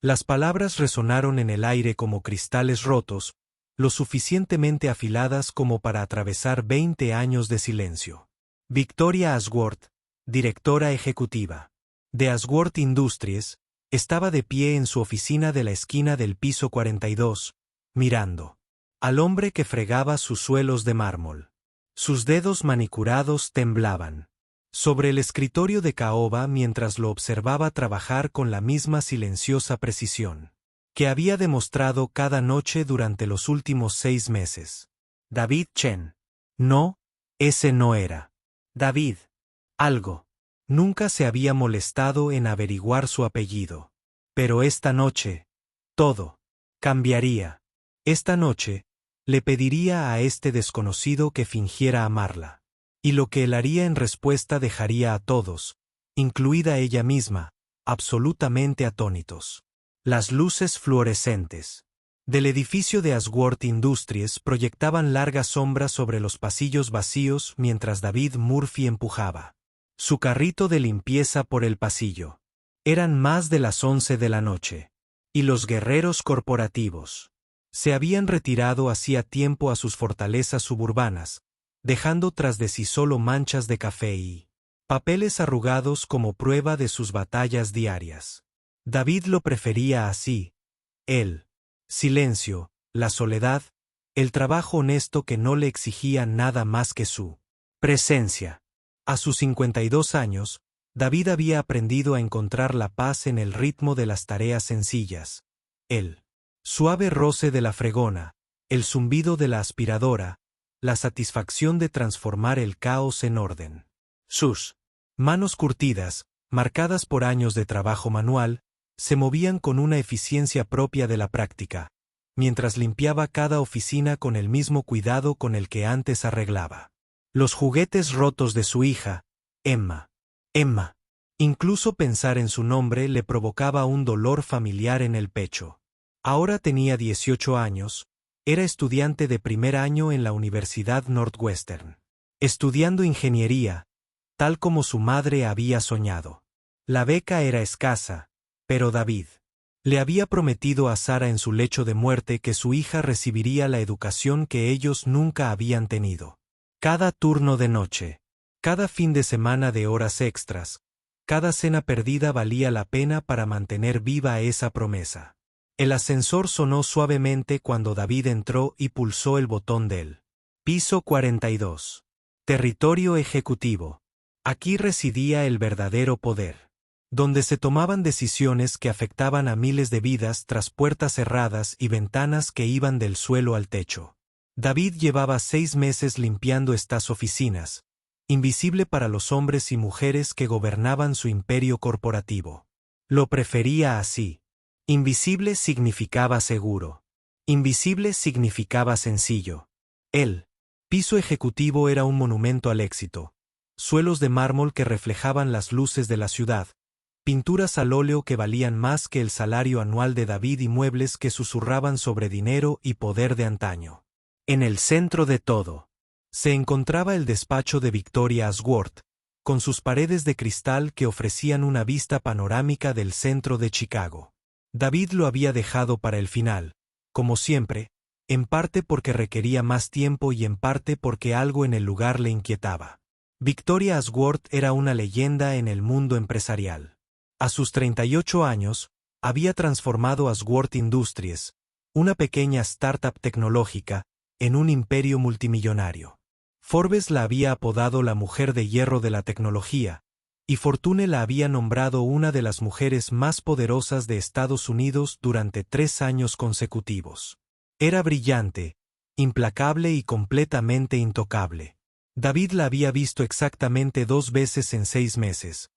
Las palabras resonaron en el aire como cristales rotos, lo suficientemente afiladas como para atravesar 20 años de silencio. Victoria Ashworth, directora ejecutiva de Ashworth Industries, estaba de pie en su oficina de la esquina del piso 42, mirando al hombre que fregaba sus suelos de mármol. Sus dedos manicurados temblaban sobre el escritorio de caoba mientras lo observaba trabajar con la misma silenciosa precisión que había demostrado cada noche durante los últimos 6 meses. David Chen. No, ese no era David. Algo. Nunca se había molestado en averiguar su apellido. Pero esta noche, todo cambiaría. Esta noche, le pediría a este desconocido que fingiera amarla. Y lo que él haría en respuesta dejaría a todos, incluida ella misma, absolutamente atónitos. Las luces fluorescentes del edificio de Ashworth Industries proyectaban largas sombras sobre los pasillos vacíos mientras David Murphy empujaba su carrito de limpieza por el pasillo. Eran más de las 11 de la noche. Y los guerreros corporativos se habían retirado hacía tiempo a sus fortalezas suburbanas, dejando tras de sí solo manchas de café y papeles arrugados como prueba de sus batallas diarias. David lo prefería así. El silencio, la soledad, el trabajo honesto que no le exigía nada más que su presencia. A sus 52 años, David había aprendido a encontrar la paz en el ritmo de las tareas sencillas. El suave roce de la fregona, el zumbido de la aspiradora, la satisfacción de transformar el caos en orden. Sus manos curtidas, marcadas por años de trabajo manual, se movían con una eficiencia propia de la práctica, mientras limpiaba cada oficina con el mismo cuidado con el que antes arreglaba los juguetes rotos de su hija, Emma. Emma. Incluso pensar en su nombre le provocaba un dolor familiar en el pecho. Ahora tenía 18 años, era estudiante de primer año en la Universidad Northwestern, estudiando ingeniería, tal como su madre había soñado. La beca era escasa, pero David le había prometido a Sara en su lecho de muerte que su hija recibiría la educación que ellos nunca habían tenido. Cada turno de noche, cada fin de semana de horas extras, cada cena perdida valía la pena para mantener viva esa promesa. El ascensor sonó suavemente cuando David entró y pulsó el botón del piso 42. Territorio ejecutivo. Aquí residía el verdadero poder, donde se tomaban decisiones que afectaban a miles de vidas tras puertas cerradas y ventanas que iban del suelo al techo. David llevaba 6 meses limpiando estas oficinas, invisible para los hombres y mujeres que gobernaban su imperio corporativo. Lo prefería así. Invisible significaba seguro. Invisible significaba sencillo. El piso ejecutivo era un monumento al éxito. Suelos de mármol que reflejaban las luces de la ciudad, pinturas al óleo que valían más que el salario anual de David y muebles que susurraban sobre dinero y poder de antaño. En el centro de todo se encontraba el despacho de Victoria Ashworth, con sus paredes de cristal que ofrecían una vista panorámica del centro de Chicago. David lo había dejado para el final, como siempre, en parte porque requería más tiempo y en parte porque algo en el lugar le inquietaba. Victoria Ashworth era una leyenda en el mundo empresarial. A sus 38 años, había transformado Ashworth Industries, una pequeña startup tecnológica, en un imperio multimillonario. Forbes la había apodado la mujer de hierro de la tecnología, y Fortune la había nombrado una de las mujeres más poderosas de Estados Unidos durante 3 años consecutivos. Era brillante, implacable y completamente intocable. David la había visto exactamente 2 veces en 6 meses,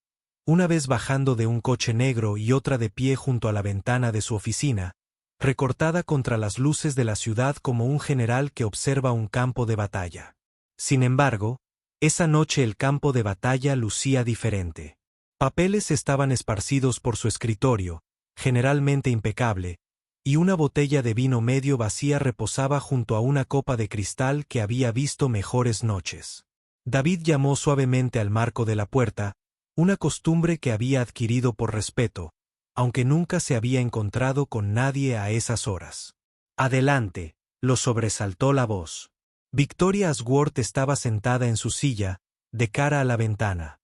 una vez bajando de un coche negro y otra de pie junto a la ventana de su oficina, recortada contra las luces de la ciudad como un general que observa un campo de batalla. Sin embargo, esa noche el campo de batalla lucía diferente. Papeles estaban esparcidos por su escritorio, generalmente impecable, y una botella de vino medio vacía reposaba junto a una copa de cristal que había visto mejores noches. David llamó suavemente al marco de la puerta, una costumbre que había adquirido por respeto, aunque nunca se había encontrado con nadie a esas horas. Adelante, lo sobresaltó la voz. Victoria Ashworth estaba sentada en su silla, de cara a la ventana.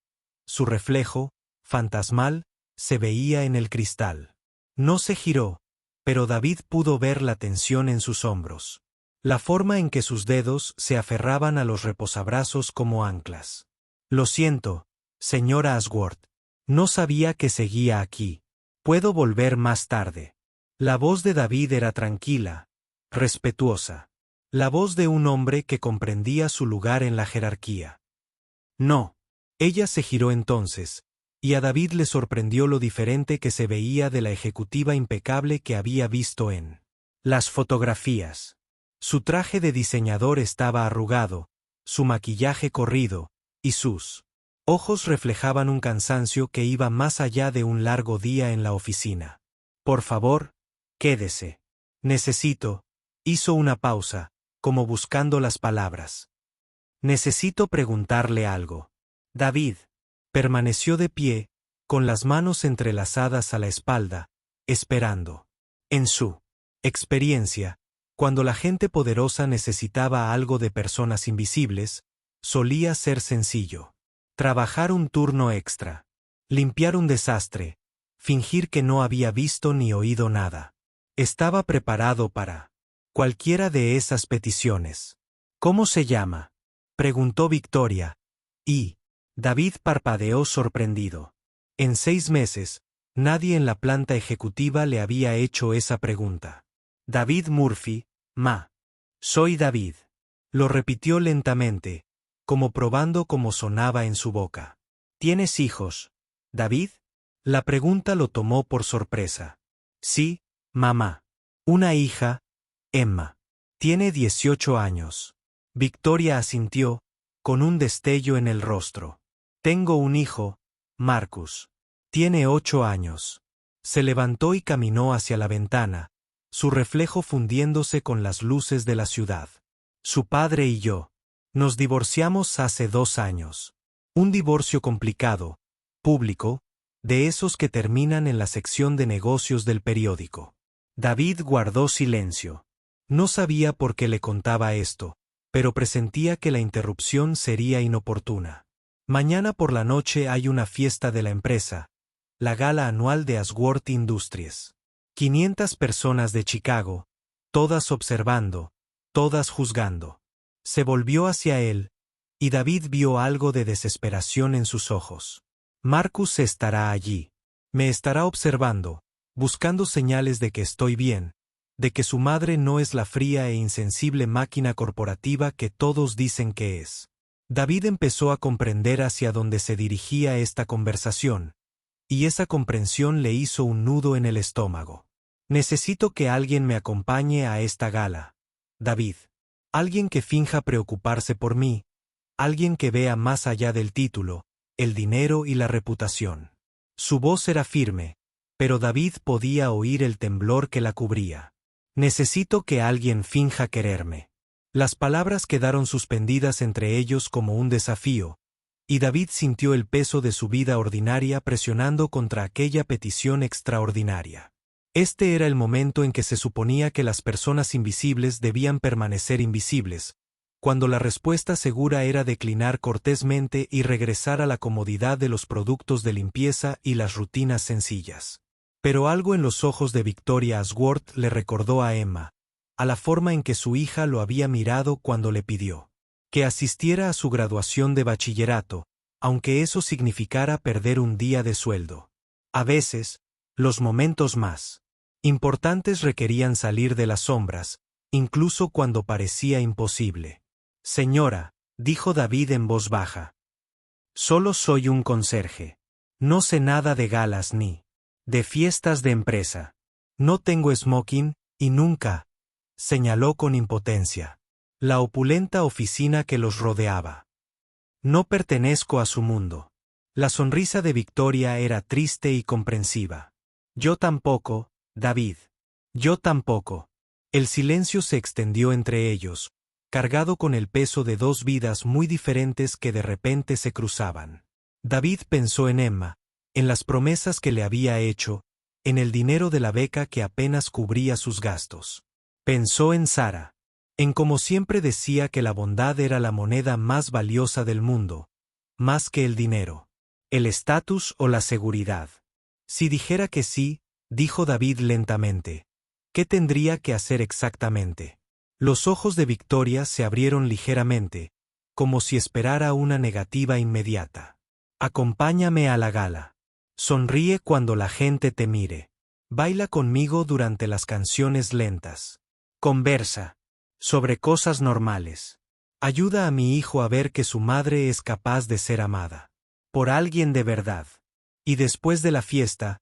Su reflejo, fantasmal, se veía en el cristal. No se giró, pero David pudo ver la tensión en sus hombros. La forma en que sus dedos se aferraban a los reposabrazos como anclas. Lo siento, señora Ashworth. No sabía que seguía aquí. Puedo volver más tarde. La voz de David era tranquila, respetuosa. La voz de un hombre que comprendía su lugar en la jerarquía. No. Ella se giró entonces, y a David le sorprendió lo diferente que se veía de la ejecutiva impecable que había visto en las fotografías. Su traje de diseñador estaba arrugado, su maquillaje corrido, y sus ojos reflejaban un cansancio que iba más allá de un largo día en la oficina. Por favor, quédese. Necesito, hizo una pausa, como buscando las palabras. Necesito preguntarle algo. David permaneció de pie, con las manos entrelazadas a la espalda, esperando. En su experiencia, cuando la gente poderosa necesitaba algo de personas invisibles, solía ser sencillo. Trabajar un turno extra. Limpiar un desastre. Fingir que no había visto ni oído nada. Estaba preparado para cualquiera de esas peticiones. ¿Cómo se llama?, preguntó Victoria, y David parpadeó sorprendido. En 6 meses, nadie en la planta ejecutiva le había hecho esa pregunta. David Murphy, ma. Soy David. Lo repitió lentamente, como probando cómo sonaba en su boca. ¿Tienes hijos, David? La pregunta lo tomó por sorpresa. Sí, mamá. Una hija, Emma. Tiene 18 años. Victoria asintió, con un destello en el rostro. Tengo un hijo, Marcus. Tiene 8 años. Se levantó y caminó hacia la ventana, su reflejo fundiéndose con las luces de la ciudad. Su padre y yo nos divorciamos hace 2 años. Un divorcio complicado, público, de esos que terminan en la sección de negocios del periódico. David guardó silencio. No sabía por qué le contaba esto, pero presentía que la interrupción sería inoportuna. Mañana por la noche hay una fiesta de la empresa, la gala anual de Ashworth Industries. 500 personas de Chicago, todas observando, todas juzgando. Se volvió hacia él, y David vio algo de desesperación en sus ojos. Marcus estará allí. Me estará observando, buscando señales de que estoy bien, de que su madre no es la fría e insensible máquina corporativa que todos dicen que es. David empezó a comprender hacia dónde se dirigía esta conversación, y esa comprensión le hizo un nudo en el estómago. Necesito que alguien me acompañe a esta gala, David. Alguien que finja preocuparse por mí, alguien que vea más allá del título, el dinero y la reputación. Su voz era firme, pero David podía oír el temblor que la cubría. Necesito que alguien finja quererme. Las palabras quedaron suspendidas entre ellos como un desafío, y David sintió el peso de su vida ordinaria presionando contra aquella petición extraordinaria. Este era el momento en que se suponía que las personas invisibles debían permanecer invisibles, cuando la respuesta segura era declinar cortésmente y regresar a la comodidad de los productos de limpieza y las rutinas sencillas. Pero algo en los ojos de Victoria Ashworth le recordó a Emma, a la forma en que su hija lo había mirado cuando le pidió que asistiera a su graduación de bachillerato, aunque eso significara perder un día de sueldo. A veces, los momentos más importantes requerían salir de las sombras, incluso cuando parecía imposible. Señora, dijo David en voz baja. Solo soy un conserje. No sé nada de galas ni de fiestas de empresa. No tengo smoking, y nunca, señaló con impotencia, la opulenta oficina que los rodeaba. No pertenezco a su mundo. La sonrisa de Victoria era triste y comprensiva. Yo tampoco, David. Yo tampoco. El silencio se extendió entre ellos, cargado con el peso de 2 vidas muy diferentes que de repente se cruzaban. David pensó en Emma, en las promesas que le había hecho, en el dinero de la beca que apenas cubría sus gastos. Pensó en Sara, en cómo siempre decía que la bondad era la moneda más valiosa del mundo, más que el dinero, el estatus o la seguridad. Si dijera que sí, dijo David lentamente, ¿qué tendría que hacer exactamente? Los ojos de Victoria se abrieron ligeramente, como si esperara una negativa inmediata. Acompáñame a la gala. Sonríe cuando la gente te mire. Baila conmigo durante las canciones lentas. Conversa sobre cosas normales. Ayuda a mi hijo a ver que su madre es capaz de ser amada por alguien de verdad. Y después de la fiesta,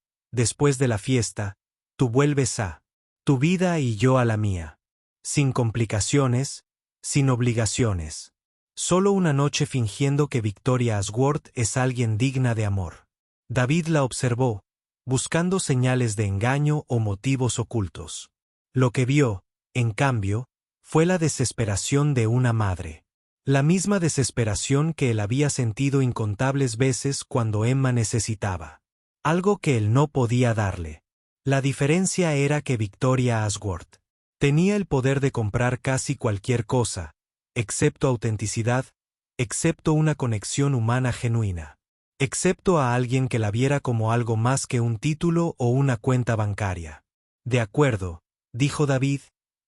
tú vuelves a tu vida y yo a la mía. Sin complicaciones, sin obligaciones. Solo una noche fingiendo que Victoria Ashworth es alguien digna de amor. David la observó, buscando señales de engaño o motivos ocultos. Lo que vio, en cambio, fue la desesperación de una madre. La misma desesperación que él había sentido incontables veces cuando Emma necesitaba algo que él no podía darle. La diferencia era que Victoria Ashworth tenía el poder de comprar casi cualquier cosa, excepto autenticidad, excepto una conexión humana genuina, excepto a alguien que la viera como algo más que un título o una cuenta bancaria. De acuerdo, dijo David,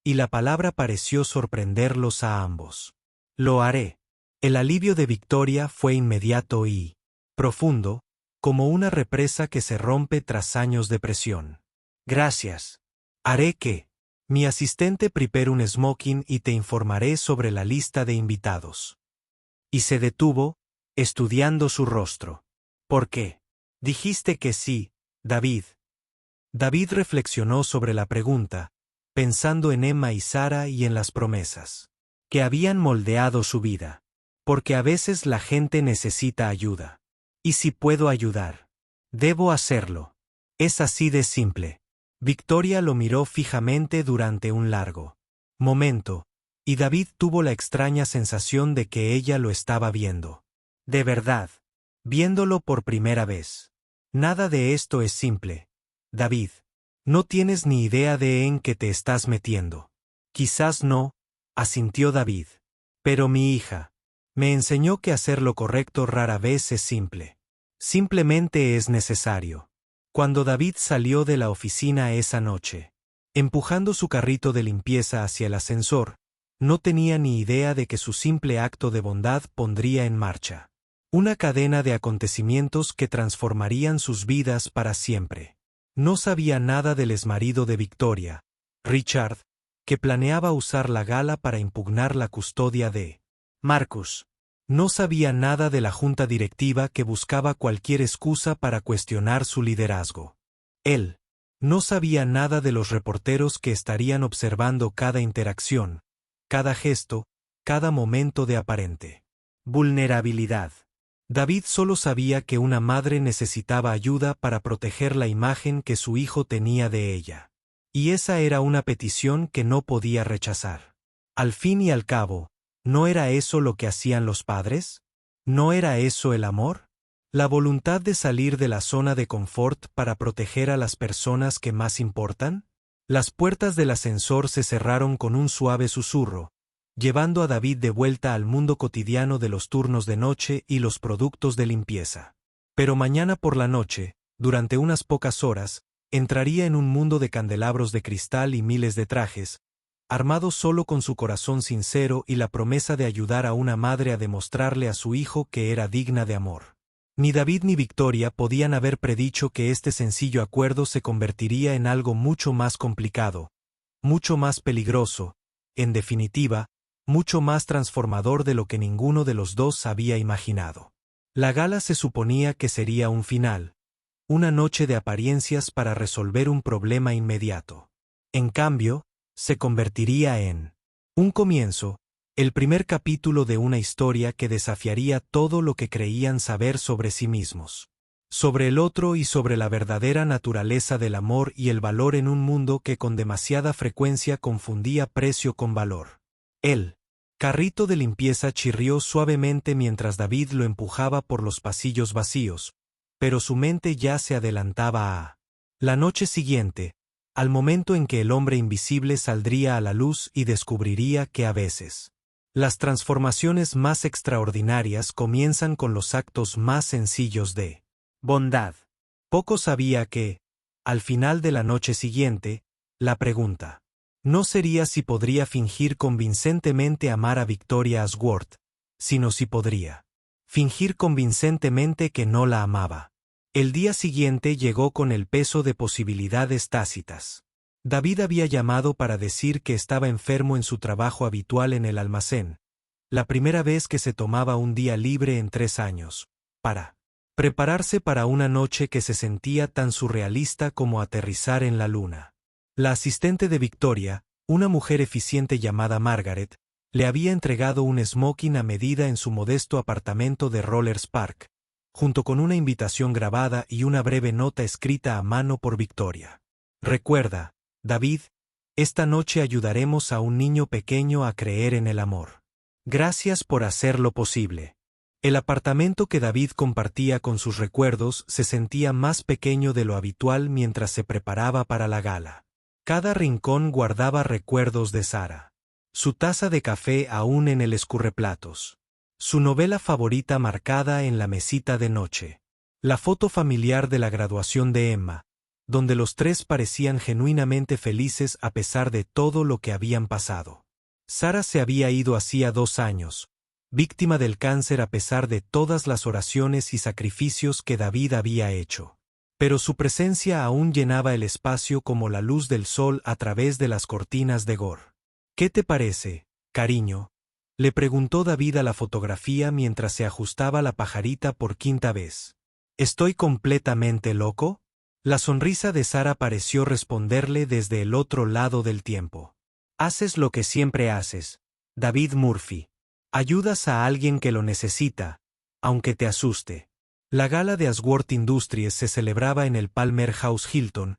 y la palabra pareció sorprenderlos a ambos. Lo haré. El alivio de Victoria fue inmediato y profundo, como una represa que se rompe tras años de presión. Gracias. Haré que mi asistente prepare un smoking y te informaré sobre la lista de invitados. Y se detuvo, estudiando su rostro. ¿Por qué? Dijiste que sí, David. David reflexionó sobre la pregunta, pensando en Emma y Sara y en las promesas que habían moldeado su vida. Porque a veces la gente necesita ayuda. ¿Y si puedo ayudar? Debo hacerlo. Es así de simple. Victoria lo miró fijamente durante un largo momento, y David tuvo la extraña sensación de que ella lo estaba viendo. De verdad. Viéndolo por primera vez. Nada de esto es simple, David. No tienes ni idea de en qué te estás metiendo. Quizás no, asintió David. Pero mi hija me enseñó que hacer lo correcto rara vez es simple. Simplemente es necesario. Cuando David salió de la oficina esa noche, empujando su carrito de limpieza hacia el ascensor, no tenía ni idea de que su simple acto de bondad pondría en marcha una cadena de acontecimientos que transformarían sus vidas para siempre. No sabía nada del exmarido de Victoria, Richard, que planeaba usar la gala para impugnar la custodia de Marcus. No sabía nada de la junta directiva que buscaba cualquier excusa para cuestionar su liderazgo. Él no sabía nada de los reporteros que estarían observando cada interacción, cada gesto, cada momento de aparente vulnerabilidad. David solo sabía que una madre necesitaba ayuda para proteger la imagen que su hijo tenía de ella. Y esa era una petición que no podía rechazar. Al fin y al cabo, ¿no era eso lo que hacían los padres? ¿No era eso el amor? La voluntad de salir de la zona de confort para proteger a las personas que más importan. Las puertas del ascensor se cerraron con un suave susurro, llevando a David de vuelta al mundo cotidiano de los turnos de noche y los productos de limpieza. Pero mañana por la noche, durante unas pocas horas, entraría en un mundo de candelabros de cristal y miles de trajes, armado solo con su corazón sincero y la promesa de ayudar a una madre a demostrarle a su hijo que era digna de amor. Ni David ni Victoria podían haber predicho que este sencillo acuerdo se convertiría en algo mucho más complicado, mucho más peligroso, en definitiva, mucho más transformador de lo que ninguno de los dos había imaginado. La gala se suponía que sería un final, una noche de apariencias para resolver un problema inmediato. En cambio, se convertiría en un comienzo, el primer capítulo de una historia que desafiaría todo lo que creían saber sobre sí mismos, sobre el otro y sobre la verdadera naturaleza del amor y el valor en un mundo que con demasiada frecuencia confundía precio con valor. El carrito de limpieza chirrió suavemente mientras David lo empujaba por los pasillos vacíos, pero su mente ya se adelantaba a La noche siguiente, al momento en que el hombre invisible saldría a la luz y descubriría que a veces las transformaciones más extraordinarias comienzan con los actos más sencillos de bondad. Poco sabía que, al final de la noche siguiente, la pregunta no sería si podría fingir convincentemente amar a Victoria Ashworth, sino si podría fingir convincentemente que no la amaba. El día siguiente llegó con el peso de posibilidades tácitas. David había llamado para decir que estaba enfermo en su trabajo habitual en el almacén, la primera vez que se tomaba un día libre en 3 años, para prepararse para una noche que se sentía tan surrealista como aterrizar en la luna. La asistente de Victoria, una mujer eficiente llamada Margaret, le había entregado un smoking a medida en su modesto apartamento de Rollers Park, junto con una invitación grabada y una breve nota escrita a mano por Victoria. Recuerda, David, esta noche ayudaremos a un niño pequeño a creer en el amor. Gracias por hacerlo posible. El apartamento que David compartía con sus recuerdos se sentía más pequeño de lo habitual mientras se preparaba para la gala. Cada rincón guardaba recuerdos de Sara. Su taza de café aún en el escurreplatos. Su novela favorita marcada en la mesita de noche. La foto familiar de la graduación de Emma, donde los tres parecían genuinamente felices a pesar de todo lo que habían pasado. Sara se había ido hacía 2 años, víctima del cáncer a pesar de todas las oraciones y sacrificios que David había hecho. Pero su presencia aún llenaba el espacio como la luz del sol a través de las cortinas de Gore. ¿Qué te parece, cariño?, le preguntó David a la fotografía mientras se ajustaba la pajarita por 5ª vez. ¿Estoy completamente loco? La sonrisa de Sara pareció responderle desde el otro lado del tiempo. Haces lo que siempre haces, David Murphy. Ayudas a alguien que lo necesita, aunque te asuste. La gala de Ashworth Industries se celebraba en el Palmer House Hilton,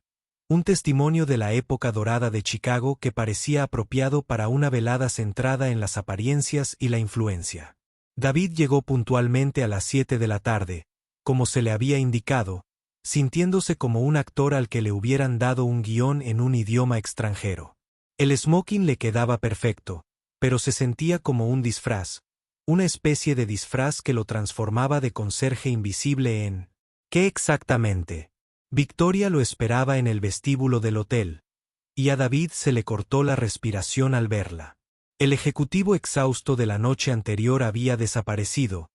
un testimonio de la época dorada de Chicago que parecía apropiado para una velada centrada en las apariencias y la influencia. David llegó puntualmente a las 7 de la tarde, como se le había indicado, sintiéndose como un actor al que le hubieran dado un guión en un idioma extranjero. El smoking le quedaba perfecto, pero se sentía como un disfraz, una especie de disfraz que lo transformaba de conserje invisible en... ¿Qué exactamente? Victoria lo esperaba en el vestíbulo del hotel, y a David se le cortó la respiración al verla. El ejecutivo exhausto de la noche anterior había desaparecido,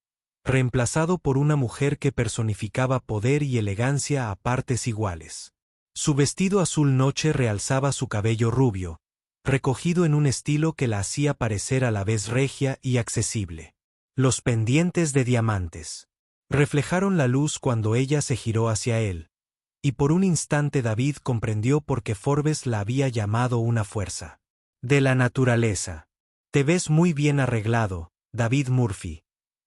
reemplazado por una mujer que personificaba poder y elegancia a partes iguales. Su vestido azul noche realzaba su cabello rubio, recogido en un estilo que la hacía parecer a la vez regia y accesible. Los pendientes de diamantes reflejaron la luz cuando ella se giró hacia él, y por un instante David comprendió por qué Forbes la había llamado una fuerza de la naturaleza. Te ves muy bien arreglado, David Murphy,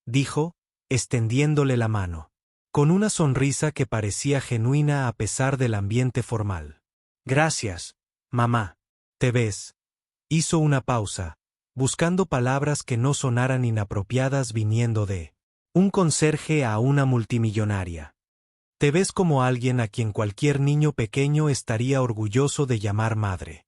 dijo, extendiéndole la mano, con una sonrisa que parecía genuina a pesar del ambiente formal. Gracias, mamá. Te ves. Hizo una pausa, buscando palabras que no sonaran inapropiadas viniendo de un conserje a una multimillonaria. Te ves como alguien a quien cualquier niño pequeño estaría orgulloso de llamar madre.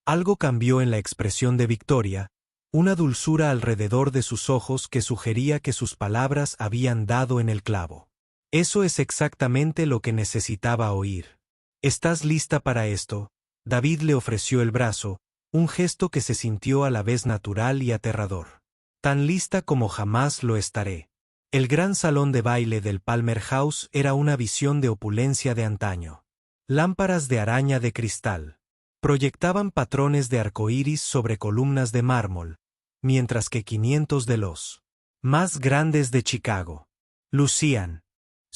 Algo cambió en la expresión de Victoria, una dulzura alrededor de sus ojos que sugería que sus palabras habían dado en el clavo. Eso es exactamente lo que necesitaba oír. ¿Estás lista para esto? David le ofreció el brazo, un gesto que se sintió a la vez natural y aterrador. Tan lista como jamás lo estaré. El gran salón de baile del Palmer House era una visión de opulencia de antaño. Lámparas de araña de cristal proyectaban patrones de arcoíris sobre columnas de mármol, mientras que 500 de los más grandes de Chicago lucían.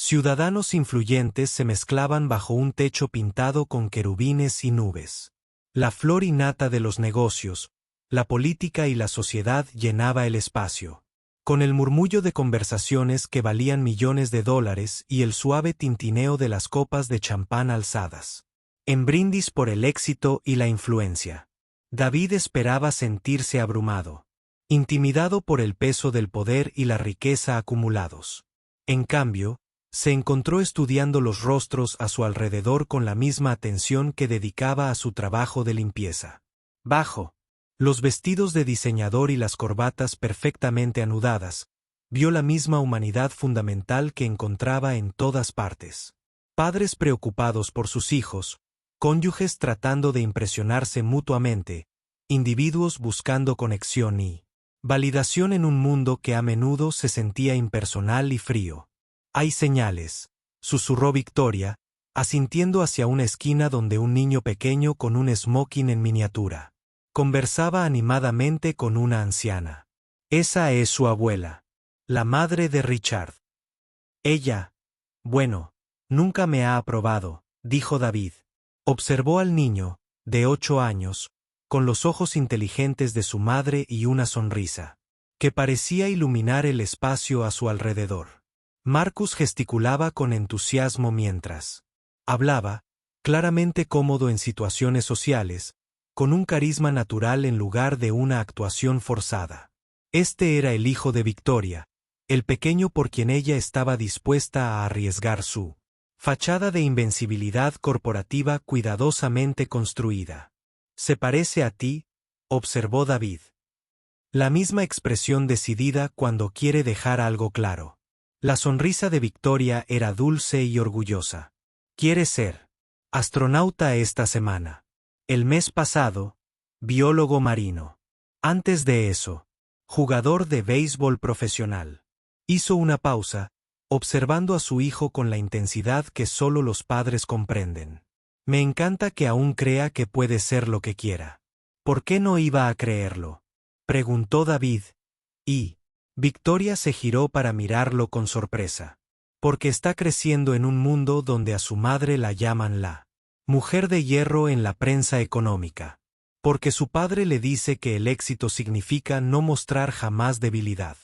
Ciudadanos influyentes se mezclaban bajo un techo pintado con querubines y nubes. La flor innata de los negocios, la política y la sociedad llenaba el espacio, con el murmullo de conversaciones que valían millones de dólares y el suave tintineo de las copas de champán alzadas, en brindis por el éxito y la influencia. David esperaba sentirse abrumado, intimidado por el peso del poder y la riqueza acumulados. En cambio, Se encontró estudiando los rostros a su alrededor con la misma atención que dedicaba a su trabajo de limpieza. Bajo los vestidos de diseñador y las corbatas perfectamente anudadas, vio la misma humanidad fundamental que encontraba en todas partes. Padres preocupados por sus hijos, cónyuges tratando de impresionarse mutuamente, individuos buscando conexión y validación en un mundo que a menudo se sentía impersonal y frío. «Hay señales», susurró Victoria, asintiendo hacia una esquina donde un niño pequeño con un smoking en miniatura conversaba animadamente con una anciana. «Esa es su abuela, la madre de Richard. Ella, bueno, nunca me ha aprobado», dijo David. Observó al niño, de 8 años, con los ojos inteligentes de su madre y una sonrisa que parecía iluminar el espacio a su alrededor. Marcus gesticulaba con entusiasmo mientras hablaba, claramente cómodo en situaciones sociales, con un carisma natural en lugar de una actuación forzada. Este era el hijo de Victoria, el pequeño por quien ella estaba dispuesta a arriesgar su fachada de invencibilidad corporativa cuidadosamente construida. «Se parece a ti», observó David. La misma expresión decidida cuando quiere dejar algo claro. La sonrisa de Victoria era dulce y orgullosa. «¿Quiere ser astronauta esta semana? El mes pasado, biólogo marino. Antes de eso, jugador de béisbol profesional». Hizo una pausa, observando a su hijo con la intensidad que solo los padres comprenden. «Me encanta que aún crea que puede ser lo que quiera». «¿Por qué no iba a creerlo?», preguntó David, y Victoria se giró para mirarlo con sorpresa. «Porque está creciendo en un mundo donde a su madre la llaman la mujer de hierro en la prensa económica. Porque su padre le dice que el éxito significa no mostrar jamás debilidad.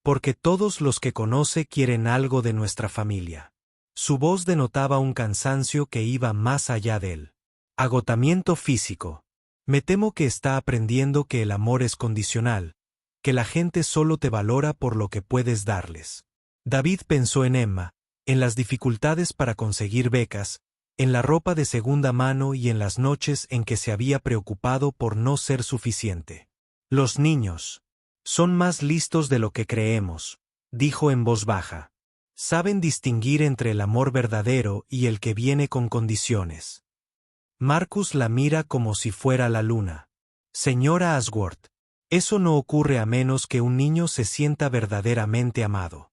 Porque todos los que conoce quieren algo de nuestra familia». Su voz denotaba un cansancio que iba más allá del agotamiento físico. «Me temo que está aprendiendo que el amor es condicional, que la gente solo te valora por lo que puedes darles». David pensó en Emma, en las dificultades para conseguir becas, en la ropa de segunda mano y en las noches en que se había preocupado por no ser suficiente. «Los niños son más listos de lo que creemos», dijo en voz baja. «Saben distinguir entre el amor verdadero y el que viene con condiciones». Marcus la mira como si fuera la luna. «Señora Ashworth, eso no ocurre a menos que un niño se sienta verdaderamente amado».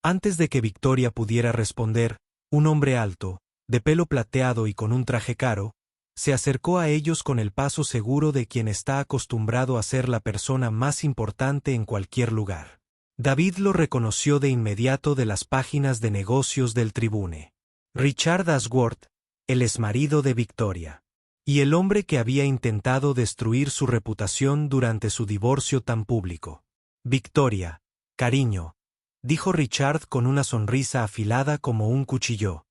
Antes de que Victoria pudiera responder, un hombre alto, de pelo plateado y con un traje caro, se acercó a ellos con el paso seguro de quien está acostumbrado a ser la persona más importante en cualquier lugar. David lo reconoció de inmediato de las páginas de negocios del Tribune. Richard Ashworth, el exmarido de Victoria. Y el hombre que había intentado destruir su reputación durante su divorcio tan público. «Victoria, cariño», dijo Richard con una sonrisa afilada como un cuchillo.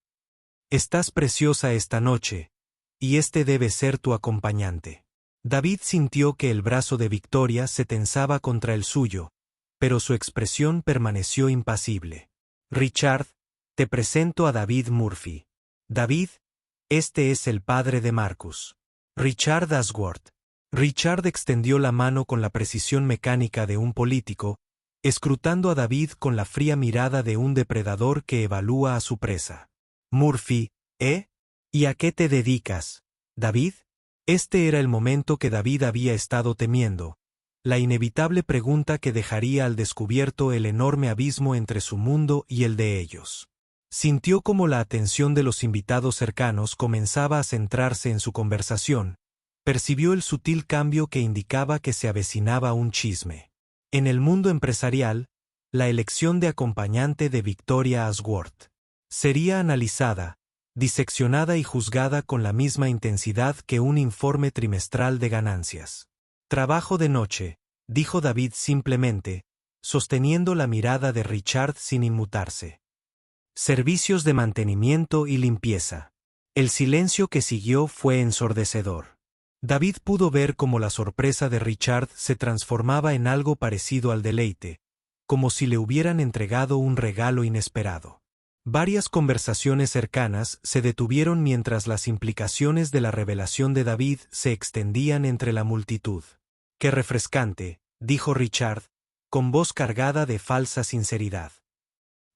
«Estás preciosa esta noche, y este debe ser tu acompañante». David sintió que el brazo de Victoria se tensaba contra el suyo, pero su expresión permaneció impasible. «Richard, te presento a David Murphy. David, este es el padre de Marcus. Richard Ashworth». Richard extendió la mano con la precisión mecánica de un político, escrutando a David con la fría mirada de un depredador que evalúa a su presa. «Murphy, ¿eh? ¿Y a qué te dedicas, David?». Este era el momento que David había estado temiendo, la inevitable pregunta que dejaría al descubierto el enorme abismo entre su mundo y el de ellos. Sintió como la atención de los invitados cercanos comenzaba a centrarse en su conversación, percibió el sutil cambio que indicaba que se avecinaba un chisme. En el mundo empresarial, la elección de acompañante de Victoria Ashworth sería analizada, diseccionada y juzgada con la misma intensidad que un informe trimestral de ganancias. «Trabajo de noche», dijo David simplemente, sosteniendo la mirada de Richard sin inmutarse. «Servicios de mantenimiento y limpieza». El silencio que siguió fue ensordecedor. David pudo ver cómo la sorpresa de Richard se transformaba en algo parecido al deleite, como si le hubieran entregado un regalo inesperado. Varias conversaciones cercanas se detuvieron mientras las implicaciones de la revelación de David se extendían entre la multitud. «Qué refrescante», dijo Richard, con voz cargada de falsa sinceridad.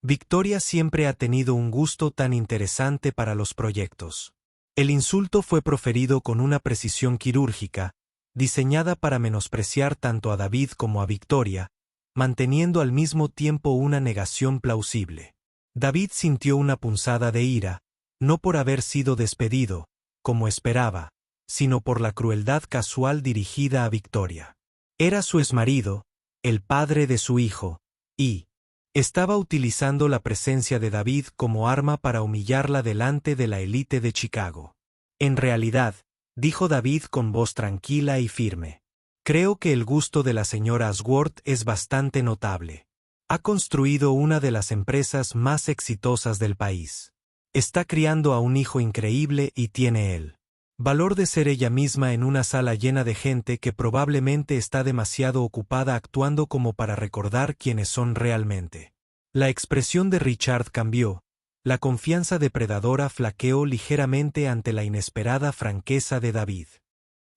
Victoria siempre ha tenido un gusto tan interesante para los proyectos. El insulto fue proferido con una precisión quirúrgica, diseñada para menospreciar tanto a David como a Victoria, manteniendo al mismo tiempo una negación plausible. David sintió una punzada de ira, no por haber sido despedido, como esperaba, sino por la crueldad casual dirigida a Victoria. Era su exmarido, el padre de su hijo, y estaba utilizando la presencia de David como arma para humillarla delante de la élite de Chicago. En realidad, dijo David con voz tranquila y firme, creo que el gusto de la señora Ashworth es bastante notable. Ha construido una de las empresas más exitosas del país. Está criando a un hijo increíble y tiene el valor de ser ella misma en una sala llena de gente que probablemente está demasiado ocupada actuando como para recordar quiénes son realmente. La expresión de Richard cambió, la confianza depredadora flaqueó ligeramente ante la inesperada franqueza de David.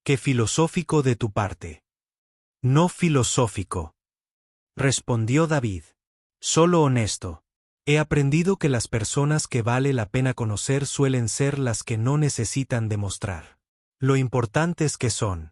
«Qué filosófico de tu parte». «No filosófico», respondió David. «Solo honesto. He aprendido que las personas que vale la pena conocer suelen ser las que no necesitan demostrar lo importantes que son».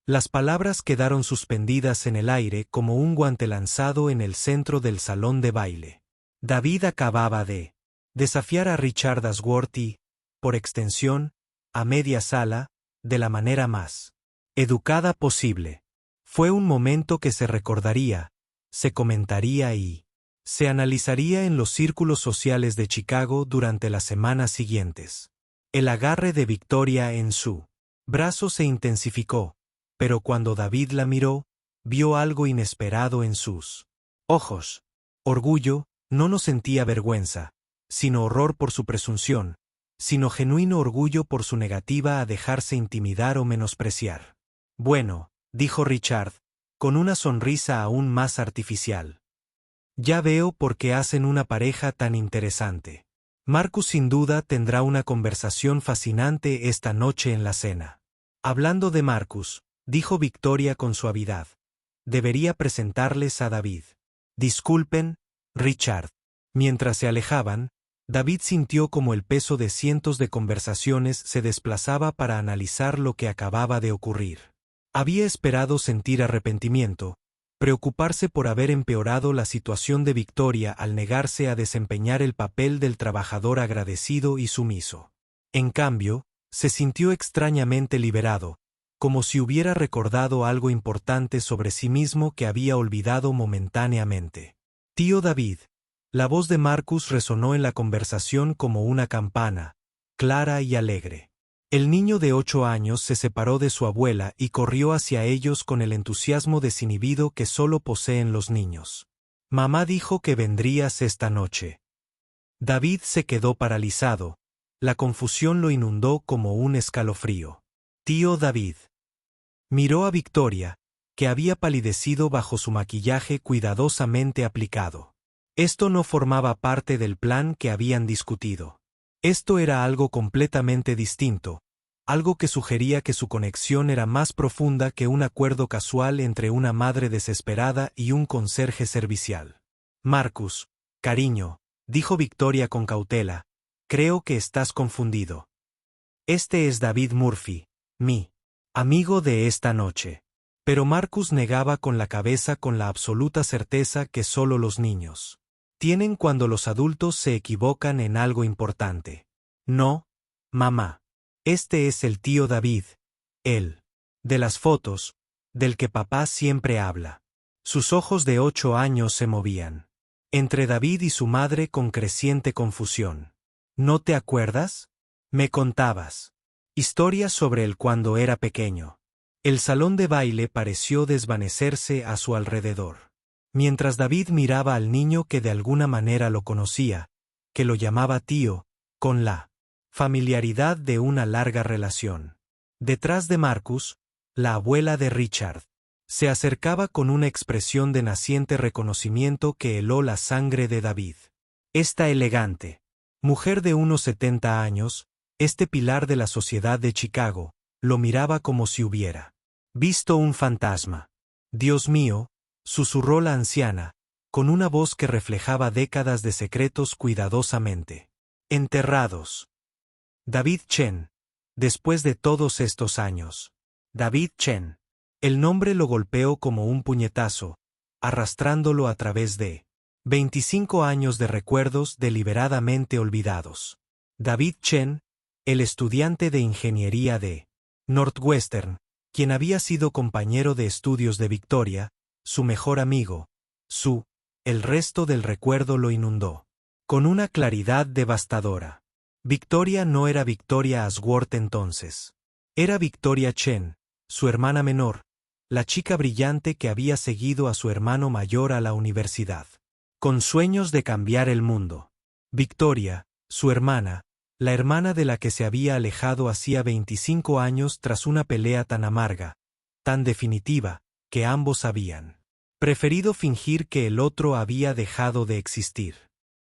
Las palabras quedaron suspendidas en el aire como un guante lanzado en el centro del salón de baile. David acababa de desafiar a Richard Ashworth y, por extensión, a media sala, de la manera más educada posible. Fue un momento que se recordaría, se comentaría y se analizaría en los círculos sociales de Chicago durante las semanas siguientes. El agarre de Victoria en su brazo se intensificó, pero cuando David la miró, vio algo inesperado en sus ojos. Orgullo, no sentía vergüenza, sino horror por su presunción, sino genuino orgullo por su negativa a dejarse intimidar o menospreciar. «Bueno», dijo Richard, con una sonrisa aún más artificial. «Ya veo por qué hacen una pareja tan interesante. Marcus sin duda tendrá una conversación fascinante esta noche en la cena». «Hablando de Marcus», dijo Victoria con suavidad, «debería presentarles a David». «Disculpen, Richard». Mientras se alejaban, David sintió como el peso de cientos de conversaciones se desplazaba para analizar lo que acababa de ocurrir. Había esperado sentir arrepentimiento, preocuparse por haber empeorado la situación de Victoria al negarse a desempeñar el papel del trabajador agradecido y sumiso. En cambio, se sintió extrañamente liberado, como si hubiera recordado algo importante sobre sí mismo que había olvidado momentáneamente. «Tío David». La voz de Marcus resonó en la conversación como una campana, clara y alegre. El niño de 8 años se separó de su abuela y corrió hacia ellos con el entusiasmo desinhibido que solo poseen los niños. «Mamá dijo que vendrías esta noche». David se quedó paralizado. La confusión lo inundó como un escalofrío. «Tío David». Miró a Victoria, que había palidecido bajo su maquillaje cuidadosamente aplicado. Esto no formaba parte del plan que habían discutido. Esto era algo completamente distinto, algo que sugería que su conexión era más profunda que un acuerdo casual entre una madre desesperada y un conserje servicial. «Marcus, cariño», dijo Victoria con cautela, «creo que estás confundido. Este es David Murphy, mi amigo de esta noche». Pero Marcus negaba con la cabeza con la absoluta certeza que solo los niños tienen cuando los adultos se equivocan en algo importante. «No, mamá. Este es el tío David, él. De las fotos, del que papá siempre habla». Sus ojos de 8 años se movían entre David y su madre con creciente confusión. «¿No te acuerdas? Me contabas historias sobre él cuando era pequeño». El salón de baile pareció desvanecerse a su alrededor. Mientras David miraba al niño que de alguna manera lo conocía, que lo llamaba tío, con la familiaridad de una larga relación. Detrás de Marcus, la abuela de Richard se acercaba con una expresión de naciente reconocimiento que heló la sangre de David. Esta elegante mujer de unos 70 años, este pilar de la sociedad de Chicago, lo miraba como si hubiera visto un fantasma. Dios mío, susurró la anciana, con una voz que reflejaba décadas de secretos cuidadosamente enterrados. David Chen. Después de todos estos años. David Chen. El nombre lo golpeó como un puñetazo, arrastrándolo a través de 25 años de recuerdos deliberadamente olvidados. David Chen, el estudiante de ingeniería de Northwestern, quien había sido compañero de estudios de Victoria, su mejor amigo, el resto del recuerdo lo inundó con una claridad devastadora. Victoria no era Victoria Ashworth entonces. Era Victoria Chen, su hermana menor, la chica brillante que había seguido a su hermano mayor a la universidad, con sueños de cambiar el mundo. Victoria, su hermana, la hermana de la que se había alejado hacía 25 años tras una pelea tan amarga, tan definitiva, que ambos habían preferido fingir que el otro había dejado de existir.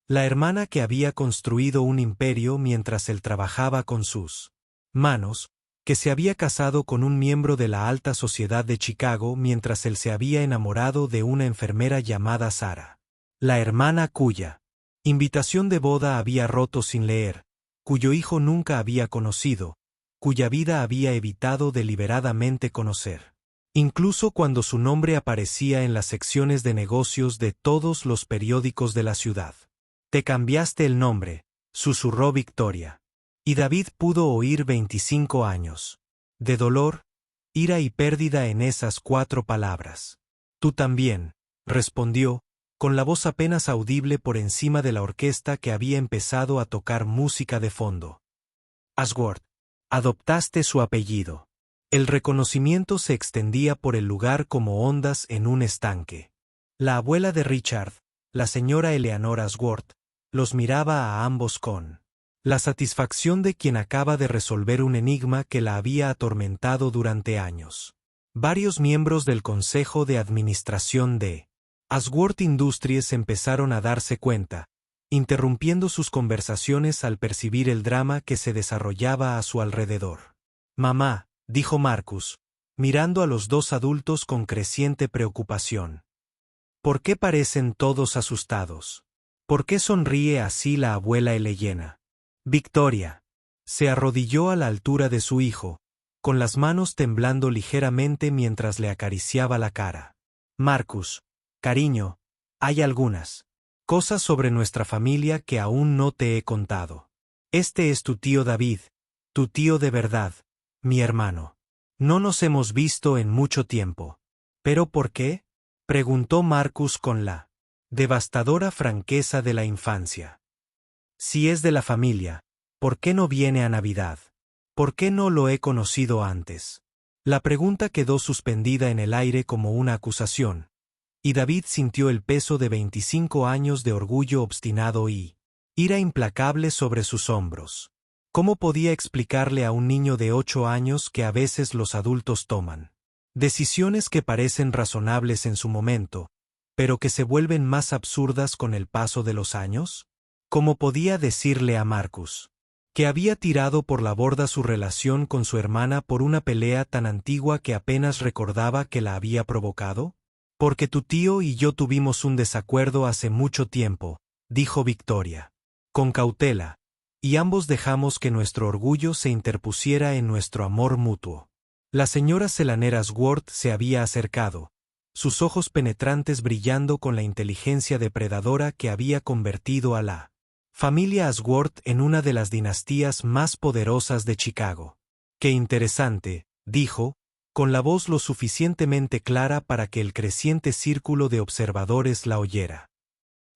La hermana que había construido un imperio mientras él trabajaba con sus manos, que se había casado con un miembro de la alta sociedad de Chicago mientras él se había enamorado de una enfermera llamada Sara. La hermana cuya invitación de boda había roto sin leer, cuyo hijo nunca había conocido, cuya vida había evitado deliberadamente conocer. Incluso cuando su nombre aparecía en las secciones de negocios de todos los periódicos de la ciudad. Te cambiaste el nombre, susurró Victoria. Y David pudo oír 25 años de dolor, ira y pérdida en esas 4 palabras. Tú también, respondió, con la voz apenas audible por encima de la orquesta que había empezado a tocar música de fondo. Ashworth, adoptaste su apellido. El reconocimiento se extendía por el lugar como ondas en un estanque. La abuela de Richard, la señora Eleanor Ashworth, los miraba a ambos con la satisfacción de quien acaba de resolver un enigma que la había atormentado durante años. Varios miembros del Consejo de Administración de Ashworth Industries empezaron a darse cuenta, interrumpiendo sus conversaciones al percibir el drama que se desarrollaba a su alrededor. Mamá, dijo Marcus, mirando a los 2 adultos con creciente preocupación. ¿Por qué parecen todos asustados? ¿Por qué sonríe así la abuela Elena? Victoria. Se arrodilló a la altura de su hijo, con las manos temblando ligeramente mientras le acariciaba la cara. Marcus, cariño, hay algunas cosas sobre nuestra familia que aún no te he contado. Este es tu tío David, tu tío de verdad, mi hermano. No nos hemos visto en mucho tiempo. ¿Pero por qué? Preguntó Marcus con la devastadora franqueza de la infancia. Si es de la familia, ¿por qué no viene a Navidad? ¿Por qué no lo he conocido antes? La pregunta quedó suspendida en el aire como una acusación, y David sintió el peso de 25 años de orgullo obstinado y ira implacable sobre sus hombros. ¿Cómo podía explicarle a un niño de 8 años que a veces los adultos toman decisiones que parecen razonables en su momento, pero que se vuelven más absurdas con el paso de los años? ¿Cómo podía decirle a Marcus que había tirado por la borda su relación con su hermana por una pelea tan antigua que apenas recordaba que la había provocado? Porque tu tío y yo tuvimos un desacuerdo hace mucho tiempo, dijo Victoria, con cautela, y ambos dejamos que nuestro orgullo se interpusiera en nuestro amor mutuo. La señora Eleanor Ashworth se había acercado, sus ojos penetrantes brillando con la inteligencia depredadora que había convertido a la familia Ashworth en una de las dinastías más poderosas de Chicago. Qué interesante, dijo, con la voz lo suficientemente clara para que el creciente círculo de observadores la oyera.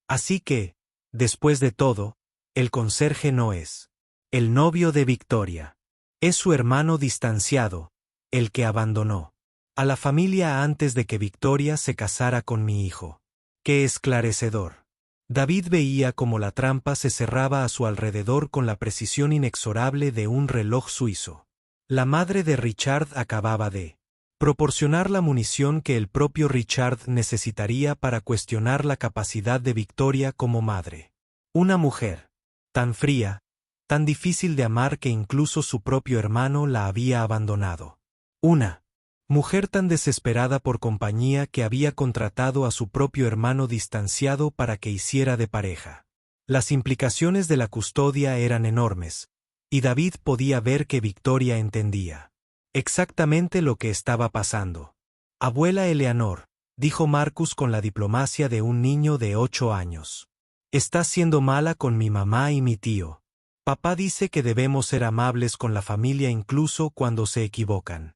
Así que, después de todo, el conserje no es el novio de Victoria. Es su hermano distanciado, el que abandonó a la familia antes de que Victoria se casara con mi hijo. ¡Qué esclarecedor! David veía cómo la trampa se cerraba a su alrededor con la precisión inexorable de un reloj suizo. La madre de Richard acababa de proporcionar la munición que el propio Richard necesitaría para cuestionar la capacidad de Victoria como madre. Una mujer, tan fría, tan difícil de amar que incluso su propio hermano la había abandonado. Una mujer tan desesperada por compañía que había contratado a su propio hermano distanciado para que hiciera de pareja. Las implicaciones de la custodia eran enormes, y David podía ver que Victoria entendía exactamente lo que estaba pasando. Abuela Eleanor, dijo Marcus con la diplomacia de un niño de 8 años. Estás siendo mala con mi mamá y mi tío. Papá dice que debemos ser amables con la familia incluso cuando se equivocan.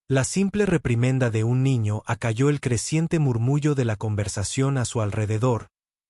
La simple reprimenda de un niño acalló el creciente murmullo de la conversación a su alrededor,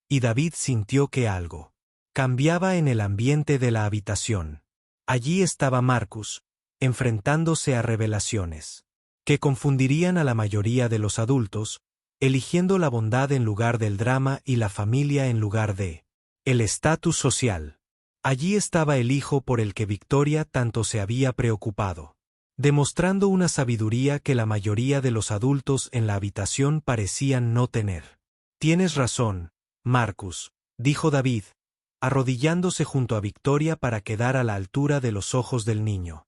y David sintió que algo cambiaba en el ambiente de la habitación. Allí estaba Marcus, enfrentándose a revelaciones que confundirían a la mayoría de los adultos, eligiendo la bondad en lugar del drama y la familia en lugar de el estatus social. Allí estaba el hijo por el que Victoria tanto se había preocupado, demostrando una sabiduría que la mayoría de los adultos en la habitación parecían no tener. Tienes razón, Marcus, dijo David, arrodillándose junto a Victoria para quedar a la altura de los ojos del niño.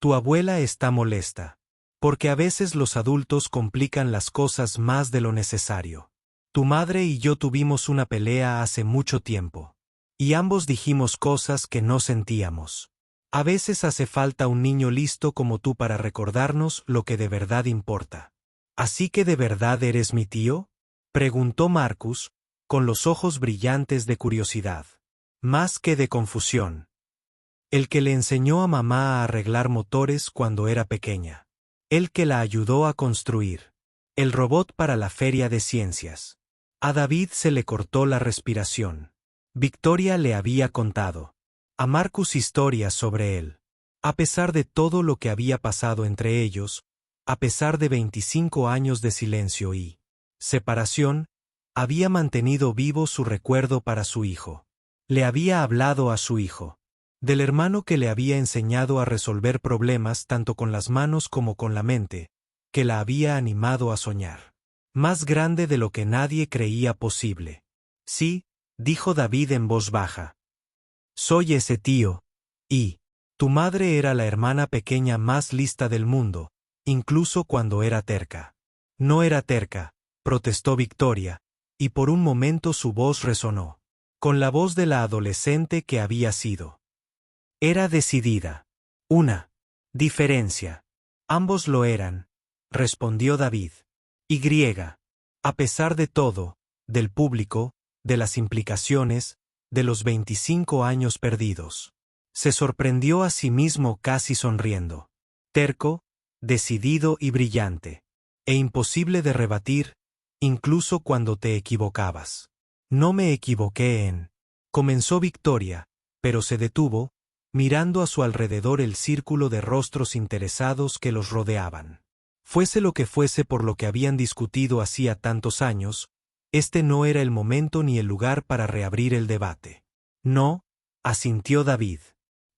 Tu abuela está molesta, porque a veces los adultos complican las cosas más de lo necesario. Tu madre y yo tuvimos una pelea hace mucho tiempo, y ambos dijimos cosas que no sentíamos. A veces hace falta un niño listo como tú para recordarnos lo que de verdad importa. ¿Así que de verdad eres mi tío?, preguntó Marcus, con los ojos brillantes de curiosidad, más que de confusión. El que le enseñó a mamá a arreglar motores cuando era pequeña. El que la ayudó a construir el robot para la feria de ciencias. A David se le cortó la respiración. Victoria le había contado a Marcus historias sobre él. A pesar de todo lo que había pasado entre ellos, a pesar de 25 años de silencio y separación, había mantenido vivo su recuerdo para su hijo. Le había hablado a su hijo del hermano que le había enseñado a resolver problemas tanto con las manos como con la mente, que la había animado a soñar más grande de lo que nadie creía posible. Sí, dijo David en voz baja. Soy ese tío, y tu madre era la hermana pequeña más lista del mundo, incluso cuando era terca. No era terca, protestó Victoria, y por un momento su voz resonó con la voz de la adolescente que había sido. Era decidida. Una diferencia. Ambos lo eran, respondió David. Y, a pesar de todo, del público, de las implicaciones, de los 25 años perdidos. Se sorprendió a sí mismo casi sonriendo. Terco, decidido y brillante. E imposible de rebatir, incluso cuando te equivocabas. No me equivoqué en... Comenzó Victoria, pero se detuvo, mirando a su alrededor el círculo de rostros interesados que los rodeaban. Fuese lo que fuese por lo que habían discutido hacía tantos años, este no era el momento ni el lugar para reabrir el debate. No, asintió David.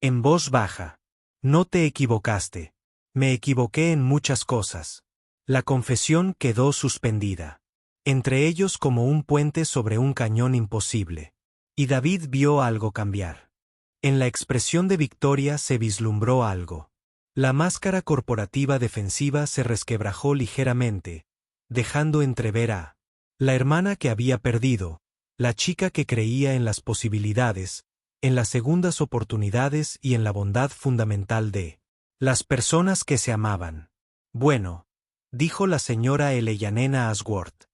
En voz baja. No te equivocaste. Me equivoqué en muchas cosas. La confesión quedó suspendida. Entre ellos como un puente sobre un cañón imposible. Y David vio algo cambiar. En la expresión de Victoria se vislumbró algo. La máscara corporativa defensiva se resquebrajó ligeramente, dejando entrever a la hermana que había perdido, la chica que creía en las posibilidades, en las segundas oportunidades y en la bondad fundamental de las personas que se amaban. Bueno, dijo la señora Eleyanena Ashworth.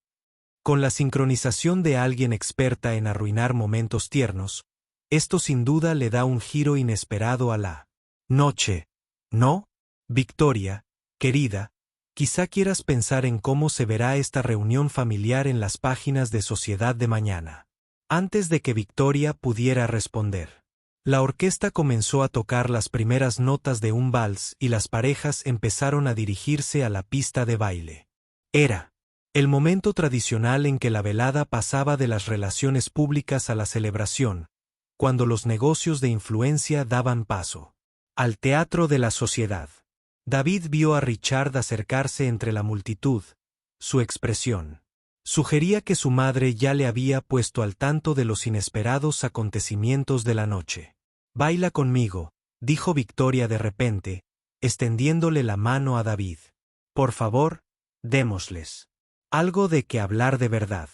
Con la sincronización de alguien experta en arruinar momentos tiernos, esto sin duda le da un giro inesperado a la noche. ¿No? Victoria, querida, quizá quieras pensar en cómo se verá esta reunión familiar en las páginas de Sociedad de mañana. Antes de que Victoria pudiera responder, la orquesta comenzó a tocar las primeras notas de un vals y las parejas empezaron a dirigirse a la pista de baile. Era el momento tradicional en que la velada pasaba de las relaciones públicas a la celebración, cuando los negocios de influencia daban paso al teatro de la sociedad. David vio a Richard acercarse entre la multitud. Su expresión Sugería que su madre ya le había puesto al tanto de los inesperados acontecimientos de la noche. «Baila conmigo», dijo Victoria de repente, extendiéndole la mano a David. «Por favor, démosles algo de que hablar de verdad».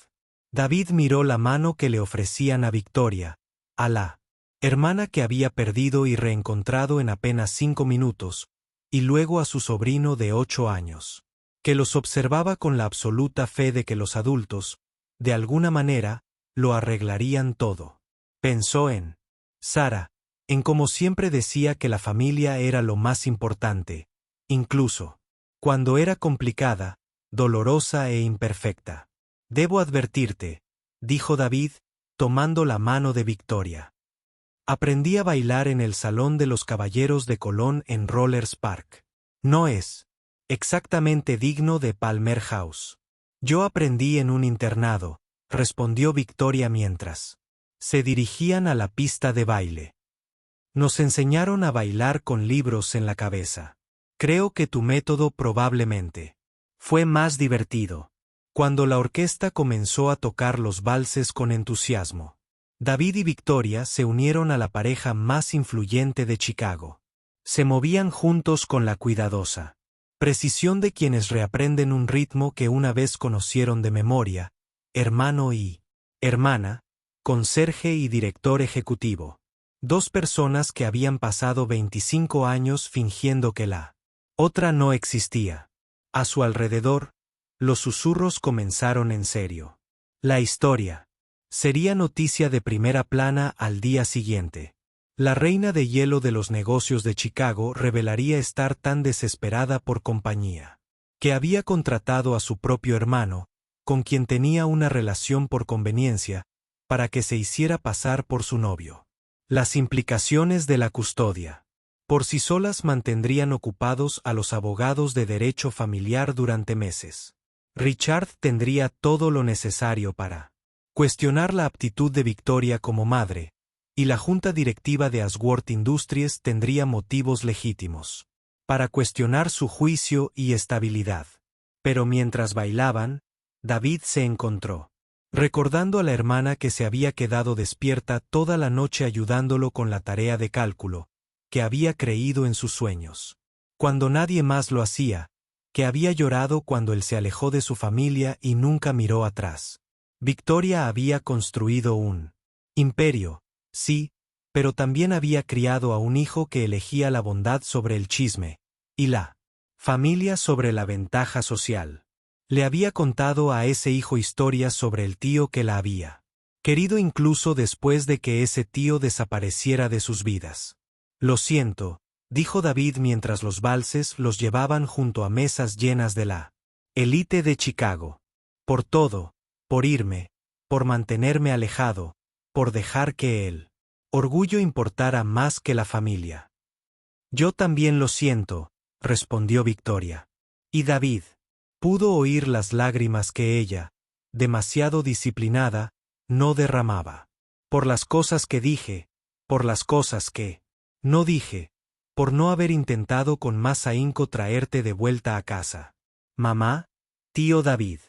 David miró la mano que le ofrecían a Victoria, a la hermana que había perdido y reencontrado en apenas 5 minutos, y luego a su sobrino de 8 años, que los observaba con la absoluta fe de que los adultos, de alguna manera, lo arreglarían todo. Pensó en Sara, en cómo siempre decía que la familia era lo más importante, incluso cuando era complicada, dolorosa e imperfecta. «Debo advertirte», dijo David, tomando la mano de Victoria. «Aprendí a bailar en el Salón de los Caballeros de Colón en Rollers Park. No es exactamente digno de Palmer House». «Yo aprendí en un internado», respondió Victoria mientras se dirigían a la pista de baile. «Nos enseñaron a bailar con libros en la cabeza. Creo que tu método probablemente fue más divertido». Cuando la orquesta comenzó a tocar los valses con entusiasmo, David y Victoria se unieron a la pareja más influyente de Chicago. Se movían juntos con la cuidadosa precisión de quienes reaprenden un ritmo que una vez conocieron de memoria, hermano y hermana, conserje y director ejecutivo. Dos personas que habían pasado 25 años fingiendo que la otra no existía. A su alrededor, los susurros comenzaron en serio. La historia sería noticia de primera plana al día siguiente. La reina de hielo de los negocios de Chicago revelaría estar tan desesperada por compañía, que había contratado a su propio hermano, con quien tenía una relación por conveniencia, para que se hiciera pasar por su novio. Las implicaciones de la custodia por sí solas mantendrían ocupados a los abogados de derecho familiar durante meses. Richard tendría todo lo necesario para cuestionar la aptitud de Victoria como madre, y la junta directiva de Ashworth Industries tendría motivos legítimos para cuestionar su juicio y estabilidad. Pero mientras bailaban, David se encontró recordando a la hermana que se había quedado despierta toda la noche ayudándolo con la tarea de cálculo, que había creído en sus sueños, cuando nadie más lo hacía, que había llorado cuando él se alejó de su familia y nunca miró atrás. Victoria había construido un imperio, sí, pero también había criado a un hijo que elegía la bondad sobre el chisme, y la familia sobre la ventaja social. Le había contado a ese hijo historias sobre el tío que la había querido incluso después de que ese tío desapareciera de sus vidas. «Lo siento», dijo David mientras los valses los llevaban junto a mesas llenas de la élite de Chicago. «Por todo, por irme, por mantenerme alejado, por dejar que el orgullo importara más que la familia». «Yo también lo siento», respondió Victoria. Y David pudo oír las lágrimas que ella, demasiado disciplinada, no derramaba. «Por las cosas que dije, por las cosas que no dije, por no haber intentado con más ahínco traerte de vuelta a casa. Mamá, tío David».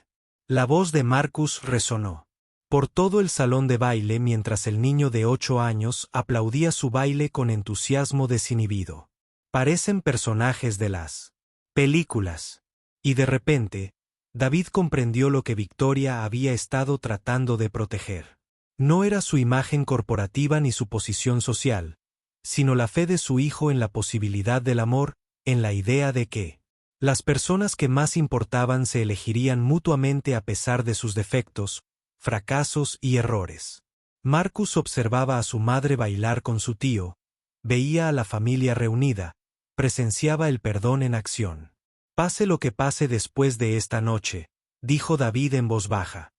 La voz de Marcus resonó por todo el salón de baile mientras el niño de 8 años aplaudía su baile con entusiasmo desinhibido. «Parecen personajes de las películas». Y de repente, David comprendió lo que Victoria había estado tratando de proteger. No era su imagen corporativa ni su posición social, sino la fe de su hijo en la posibilidad del amor, en la idea de que las personas que más importaban se elegirían mutuamente a pesar de sus defectos, fracasos y errores. Marcus observaba a su madre bailar con su tío, veía a la familia reunida, presenciaba el perdón en acción. «Pase lo que pase después de esta noche», dijo David en voz baja.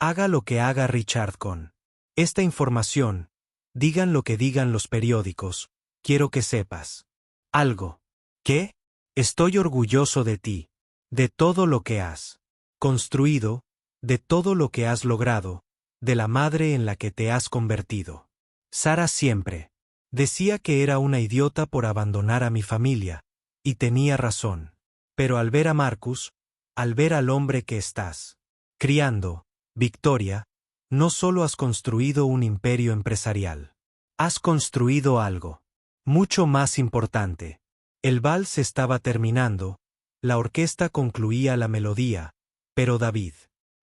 «Haga lo que haga Richard con esta información, digan lo que digan los periódicos, quiero que sepas algo. ¿Qué? Estoy orgulloso de ti, de todo lo que has construido, de todo lo que has logrado, de la madre en la que te has convertido. Sara siempre decía que era una idiota por abandonar a mi familia, y tenía razón. Pero al ver a Marcus, al ver al hombre que estás Criando, Victoria, no solo has construido un imperio empresarial. Has construido algo mucho más importante. El vals estaba terminando, la orquesta concluía la melodía, pero David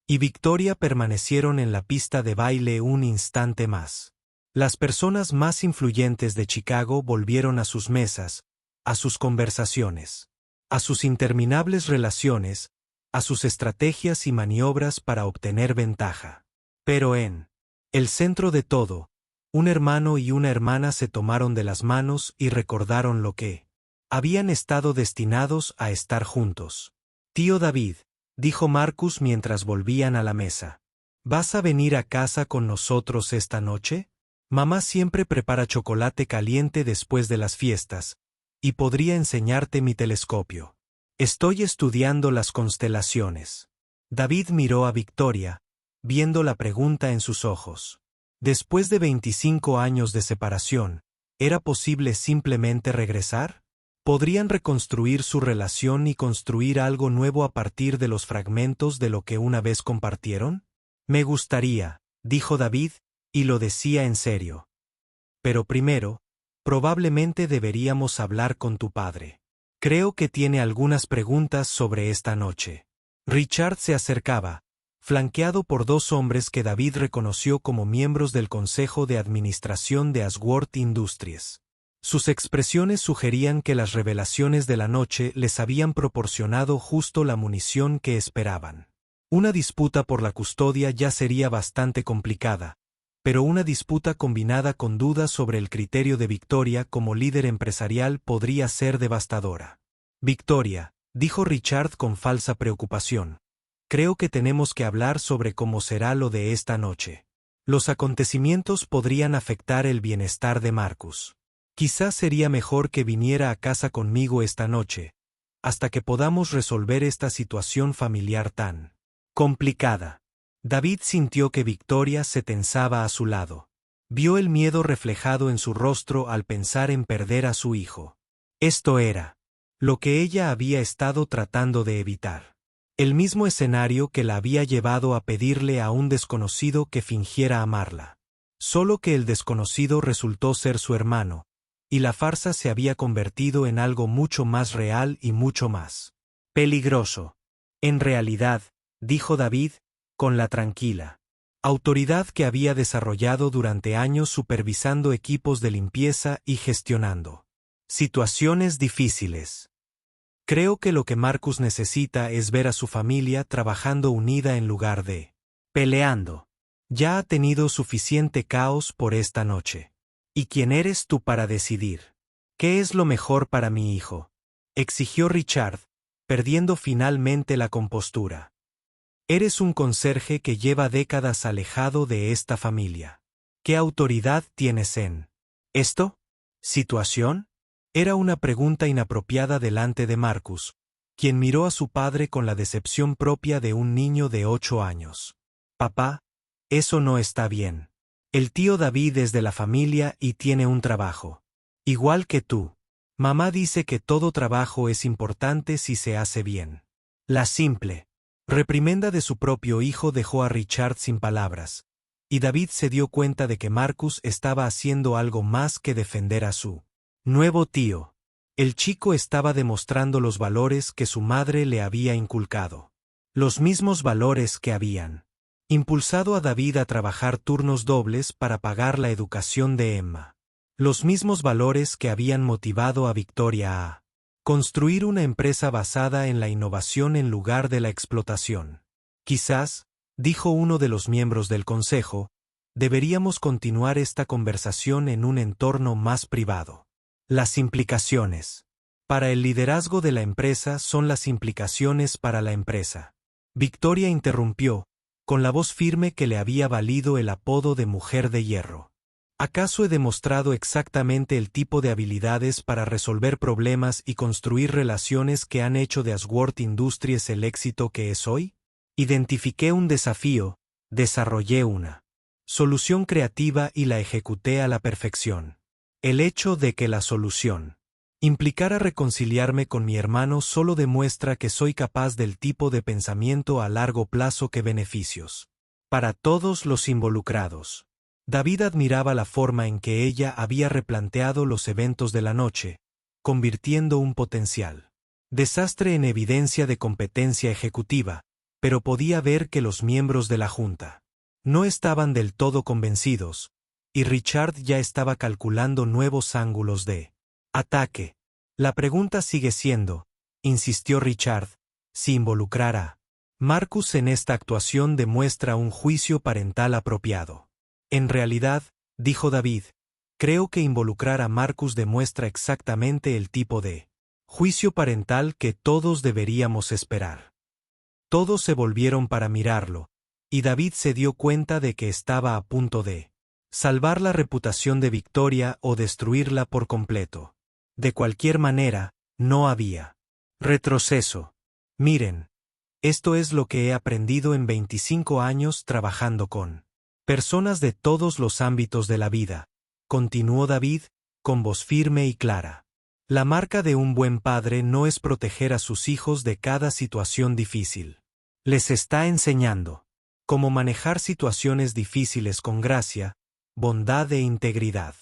y Victoria permanecieron en la pista de baile un instante más. Las personas más influyentes de Chicago volvieron a sus mesas, a sus conversaciones, a sus interminables relaciones, a sus estrategias y maniobras para obtener ventaja. Pero en el centro de todo, un hermano y una hermana se tomaron de las manos y recordaron lo que habían estado destinados a estar juntos. Tío David, dijo Marcus mientras volvían a la mesa. ¿Vas a venir a casa con nosotros esta noche? Mamá siempre prepara chocolate caliente después de las fiestas, y podría enseñarte mi telescopio. Estoy estudiando las constelaciones. David miró a Victoria, viendo la pregunta en sus ojos. Después de 25 años de separación, ¿era posible simplemente regresar? ¿Podrían reconstruir su relación y construir algo nuevo a partir de los fragmentos de lo que una vez compartieron? Me gustaría, dijo David, y lo decía en serio. Pero primero, probablemente deberíamos hablar con tu padre. Creo que tiene algunas preguntas sobre esta noche. Richard se acercaba, flanqueado por dos hombres que David reconoció como miembros del Consejo de Administración de Asworth Industries. Sus expresiones sugerían que las revelaciones de la noche les habían proporcionado justo la munición que esperaban. Una disputa por la custodia ya sería bastante complicada, pero una disputa combinada con dudas sobre el criterio de Victoria como líder empresarial podría ser devastadora. Victoria, dijo Richard con falsa preocupación, creo que tenemos que hablar sobre cómo será lo de esta noche. Los acontecimientos podrían afectar el bienestar de Marcus. Quizás sería mejor que viniera a casa conmigo esta noche, hasta que podamos resolver esta situación familiar tan complicada. David sintió que Victoria se tensaba a su lado. Vio el miedo reflejado en su rostro al pensar en perder a su hijo. Esto era lo que ella había estado tratando de evitar. El mismo escenario que la había llevado a pedirle a un desconocido que fingiera amarla. Solo que el desconocido resultó ser su hermano, y la farsa se había convertido en algo mucho más real y mucho más peligroso. En realidad, dijo David, con la tranquila autoridad que había desarrollado durante años supervisando equipos de limpieza y gestionando situaciones difíciles. Creo que lo que Marcus necesita es ver a su familia trabajando unida en lugar de peleando. Ya ha tenido suficiente caos por esta noche. ¿Y quién eres tú para decidir? ¿Qué es lo mejor para mi hijo? Exigió Richard, perdiendo finalmente la compostura. Eres un conserje que lleva décadas alejado de esta familia. ¿Qué autoridad tienes en esto? ¿Situación? Era una pregunta inapropiada delante de Marcus, quien miró a su padre con la decepción propia de un niño de 8 años. Papá, eso no está bien. El tío David es de la familia y tiene un trabajo. Igual que tú. Mamá dice que todo trabajo es importante si se hace bien. La simple reprimenda de su propio hijo dejó a Richard sin palabras, y David se dio cuenta de que Marcus estaba haciendo algo más que defender a su nuevo tío. El chico estaba demostrando los valores que su madre le había inculcado. Los mismos valores que habían impulsado a David a trabajar turnos dobles para pagar la educación de Emma. Los mismos valores que habían motivado a Victoria a construir una empresa basada en la innovación en lugar de la explotación. Quizás, dijo uno de los miembros del consejo, deberíamos continuar esta conversación en un entorno más privado. Las implicaciones para el liderazgo de la empresa son las implicaciones para la empresa. Victoria interrumpió, con la voz firme que le había valido el apodo de mujer de hierro. ¿Acaso he demostrado exactamente el tipo de habilidades para resolver problemas y construir relaciones que han hecho de Asworth Industries el éxito que es hoy? Identifiqué un desafío, desarrollé una solución creativa y la ejecuté a la perfección. El hecho de que la solución Implicar a reconciliarme con mi hermano solo demuestra que soy capaz del tipo de pensamiento a largo plazo que beneficios. Para todos los involucrados. David admiraba la forma en que ella había replanteado los eventos de la noche, convirtiendo un potencial desastre en evidencia de competencia ejecutiva, pero podía ver que los miembros de la Junta no estaban del todo convencidos, y Richard ya estaba calculando nuevos ángulos de ataque. La pregunta sigue siendo, insistió Richard, si involucrar a Marcus en esta actuación demuestra un juicio parental apropiado. En realidad, dijo David, creo que involucrar a Marcus demuestra exactamente el tipo de juicio parental que todos deberíamos esperar. Todos se volvieron para mirarlo, y David se dio cuenta de que estaba a punto de salvar la reputación de Victoria o destruirla por completo. De cualquier manera, no había retroceso. Miren, esto es lo que he aprendido en 25 años trabajando con personas de todos los ámbitos de la vida, continuó David, con voz firme y clara. La marca de un buen padre no es proteger a sus hijos de cada situación difícil. Les está enseñando cómo manejar situaciones difíciles con gracia, bondad e integridad.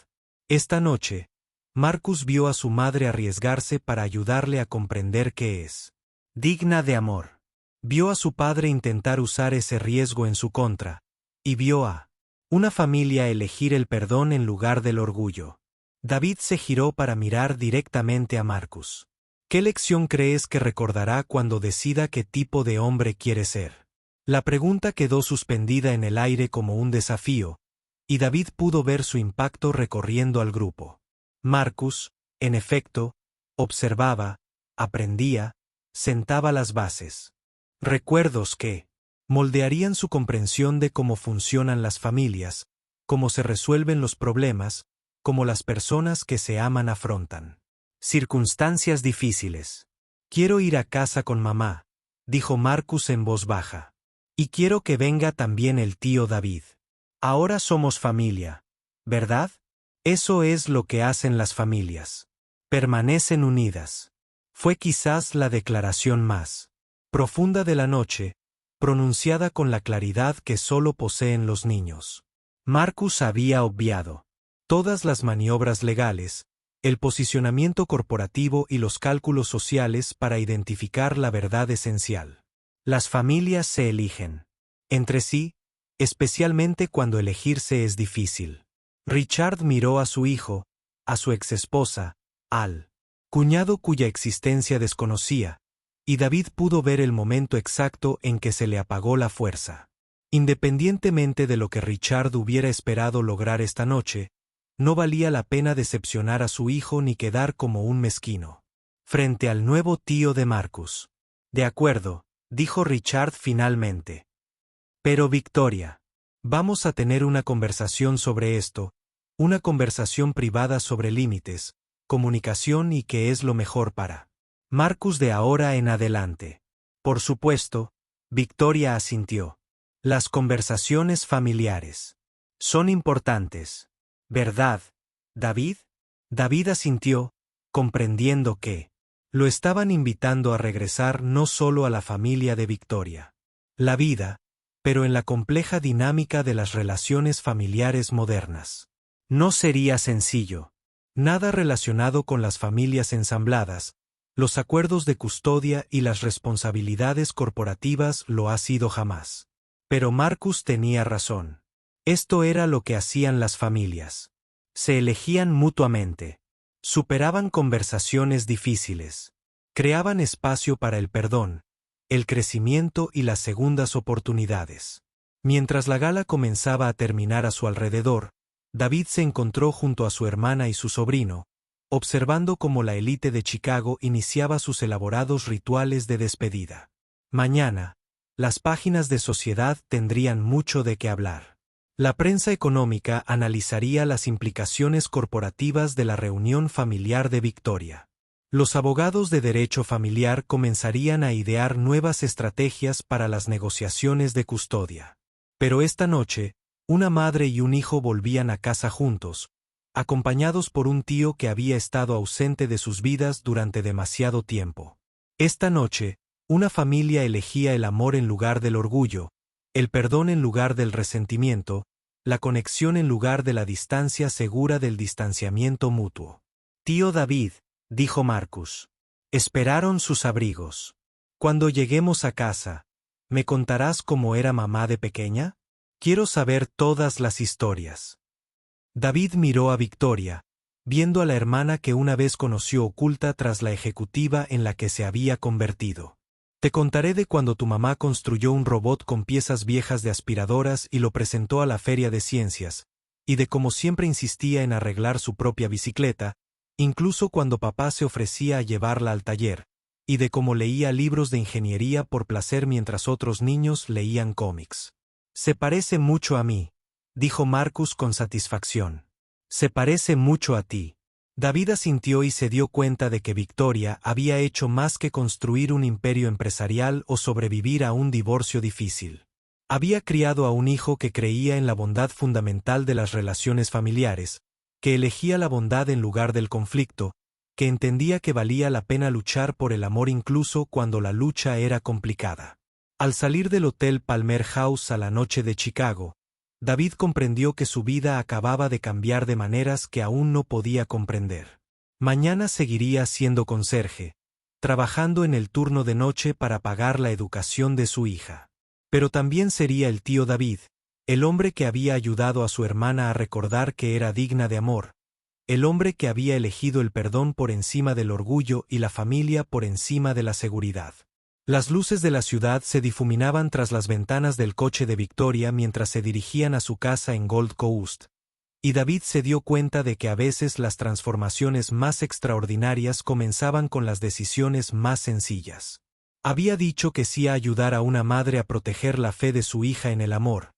Esta noche, Marcus vio a su madre arriesgarse para ayudarle a comprender que es digna de amor. Vio a su padre intentar usar ese riesgo en su contra, y vio a una familia elegir el perdón en lugar del orgullo. David se giró para mirar directamente a Marcus. ¿Qué lección crees que recordará cuando decida qué tipo de hombre quiere ser? La pregunta quedó suspendida en el aire como un desafío, y David pudo ver su impacto recorriendo al grupo. Marcus, en efecto, observaba, aprendía, sentaba las bases. Recuerdos que moldearían su comprensión de cómo funcionan las familias, cómo se resuelven los problemas, como las personas que se aman afrontan circunstancias difíciles. Quiero ir a casa con mamá, dijo Marcus en voz baja. Y quiero que venga también el tío David. Ahora somos familia, ¿verdad? Eso es lo que hacen las familias. Permanecen unidas. Fue quizás la declaración más profunda de la noche, pronunciada con la claridad que solo poseen los niños. Marcus había obviado todas las maniobras legales, el posicionamiento corporativo y los cálculos sociales para identificar la verdad esencial. Las familias se eligen entre sí, especialmente cuando elegirse es difícil. Richard miró a su hijo, a su exesposa, al cuñado cuya existencia desconocía, y David pudo ver el momento exacto en que se le apagó la fuerza. Independientemente de lo que Richard hubiera esperado lograr esta noche, no valía la pena decepcionar a su hijo ni quedar como un mezquino frente al nuevo tío de Marcus. De acuerdo, dijo Richard finalmente. Pero Victoria, vamos a tener una conversación sobre esto, una conversación privada sobre límites, comunicación y qué es lo mejor para Marcus de ahora en adelante. Por supuesto, Victoria asintió. Las conversaciones familiares son importantes. ¿Verdad, David? David asintió, comprendiendo que lo estaban invitando a regresar no solo a la familia de Victoria. La vida, pero en la compleja dinámica de las relaciones familiares modernas. No sería sencillo. Nada relacionado con las familias ensambladas, los acuerdos de custodia y las responsabilidades corporativas lo ha sido jamás. Pero Marcus tenía razón. Esto era lo que hacían las familias. Se elegían mutuamente. Superaban conversaciones difíciles. Creaban espacio para el perdón, el crecimiento y las segundas oportunidades. Mientras la gala comenzaba a terminar a su alrededor, David se encontró junto a su hermana y su sobrino, observando cómo la élite de Chicago iniciaba sus elaborados rituales de despedida. Mañana, las páginas de Sociedad tendrían mucho de qué hablar. La prensa económica analizaría las implicaciones corporativas de la reunión familiar de Victoria. Los abogados de derecho familiar comenzarían a idear nuevas estrategias para las negociaciones de custodia. Pero esta noche, una madre y un hijo volvían a casa juntos, acompañados por un tío que había estado ausente de sus vidas durante demasiado tiempo. Esta noche, una familia elegía el amor en lugar del orgullo, el perdón en lugar del resentimiento, la conexión en lugar de la distancia segura del distanciamiento mutuo. Tío David, dijo Marcus. Esperaron sus abrigos. Cuando lleguemos a casa, ¿me contarás cómo era mamá de pequeña? Quiero saber todas las historias. David miró a Victoria, viendo a la hermana que una vez conoció oculta tras la ejecutiva en la que se había convertido. Te contaré de cuando tu mamá construyó un robot con piezas viejas de aspiradoras y lo presentó a la feria de ciencias, y de cómo siempre insistía en arreglar su propia bicicleta, incluso cuando papá se ofrecía a llevarla al taller, y de cómo leía libros de ingeniería por placer mientras otros niños leían cómics. Se parece mucho a mí, dijo Marcus con satisfacción. Se parece mucho a ti. David asintió y se dio cuenta de que Victoria había hecho más que construir un imperio empresarial o sobrevivir a un divorcio difícil. Había criado a un hijo que creía en la bondad fundamental de las relaciones familiares, que elegía la bondad en lugar del conflicto, que entendía que valía la pena luchar por el amor incluso cuando la lucha era complicada. Al salir del Hotel Palmer House a la noche de Chicago, David comprendió que su vida acababa de cambiar de maneras que aún no podía comprender. Mañana seguiría siendo conserje, trabajando en el turno de noche para pagar la educación de su hija. Pero también sería el tío David, el hombre que había ayudado a su hermana a recordar que era digna de amor, el hombre que había elegido el perdón por encima del orgullo y la familia por encima de la seguridad. Las luces de la ciudad se difuminaban tras las ventanas del coche de Victoria mientras se dirigían a su casa en Gold Coast, y David se dio cuenta de que a veces las transformaciones más extraordinarias comenzaban con las decisiones más sencillas. Había dicho que sí a ayudar a una madre a proteger la fe de su hija en el amor,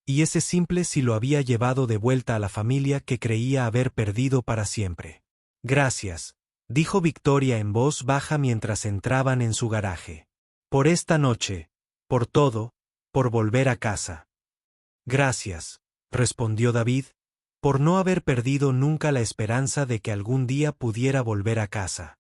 y ese simple sí lo había llevado de vuelta a la familia que creía haber perdido para siempre. Gracias, dijo Victoria en voz baja mientras entraban en su garaje. Por esta noche, por todo, por volver a casa. Gracias, respondió David, por no haber perdido nunca la esperanza de que algún día pudiera volver a casa.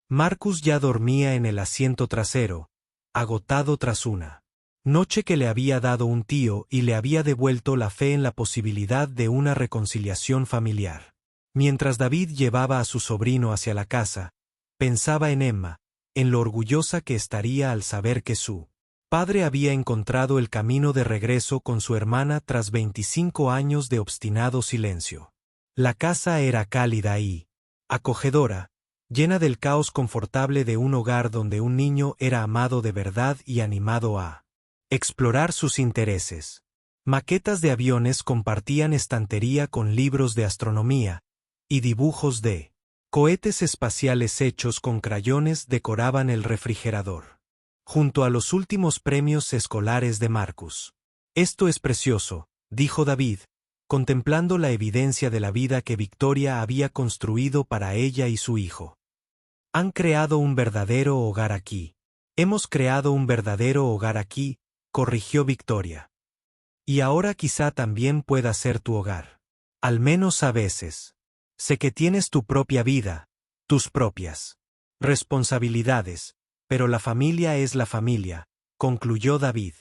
Marcus ya dormía en el asiento trasero, agotado tras una noche que le había dado un tío y le había devuelto la fe en la posibilidad de una reconciliación familiar. Mientras David llevaba a su sobrino hacia la casa, pensaba en Emma, en lo orgullosa que estaría al saber que su padre había encontrado el camino de regreso con su hermana tras 25 años de obstinado silencio. La casa era cálida y acogedora, llena del caos confortable de un hogar donde un niño era amado de verdad y animado a explorar sus intereses. Maquetas de aviones compartían estantería con libros de astronomía, y dibujos de cohetes espaciales hechos con crayones decoraban el refrigerador. Junto a los últimos premios escolares de Marcus. Esto es precioso, dijo David, contemplando la evidencia de la vida que Victoria había construido para ella y su hijo. Han creado un verdadero hogar aquí. Hemos creado un verdadero hogar aquí, corrigió Victoria. Y ahora quizá también pueda ser tu hogar. Al menos a veces. Sé que tienes tu propia vida, tus propias responsabilidades, pero la familia es la familia, concluyó David.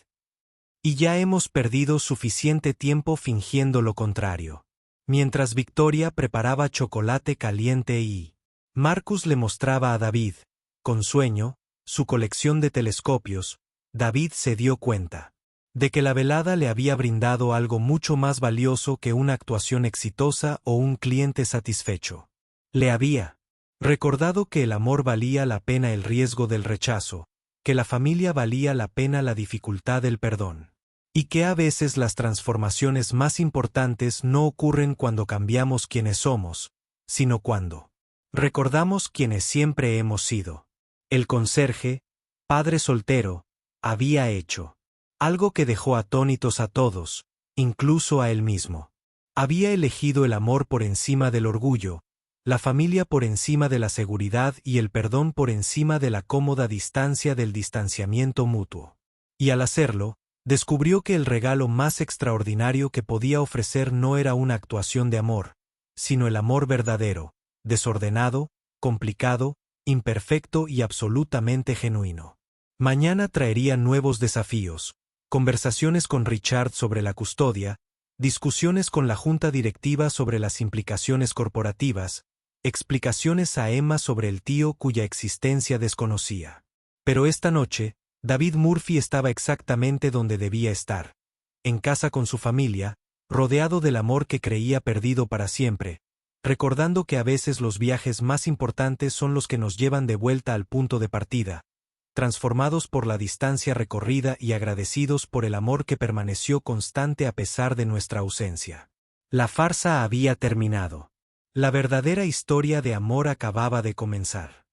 Y ya hemos perdido suficiente tiempo fingiendo lo contrario. Mientras Victoria preparaba chocolate caliente y Marcus le mostraba a David, con sueño, su colección de telescopios, David se dio cuenta de que la velada le había brindado algo mucho más valioso que una actuación exitosa o un cliente satisfecho. Le había recordado que el amor valía la pena el riesgo del rechazo, que la familia valía la pena la dificultad del perdón, y que a veces las transformaciones más importantes no ocurren cuando cambiamos quienes somos, sino cuando recordamos quienes siempre hemos sido. El conserje, padre soltero, había hecho algo que dejó atónitos a todos, incluso a él mismo. Había elegido el amor por encima del orgullo, la familia por encima de la seguridad y el perdón por encima de la cómoda distancia del distanciamiento mutuo. Y al hacerlo, descubrió que el regalo más extraordinario que podía ofrecer no era una actuación de amor, sino el amor verdadero, desordenado, complicado, imperfecto y absolutamente genuino. Mañana traería nuevos desafíos, conversaciones con Richard sobre la custodia, discusiones con la junta directiva sobre las implicaciones corporativas, explicaciones a Emma sobre el tío cuya existencia desconocía. Pero esta noche, David Murphy estaba exactamente donde debía estar, en casa con su familia, rodeado del amor que creía perdido para siempre, recordando que a veces los viajes más importantes son los que nos llevan de vuelta al punto de partida, transformados por la distancia recorrida y agradecidos por el amor que permaneció constante a pesar de nuestra ausencia. La farsa había terminado. La verdadera historia de amor acababa de comenzar.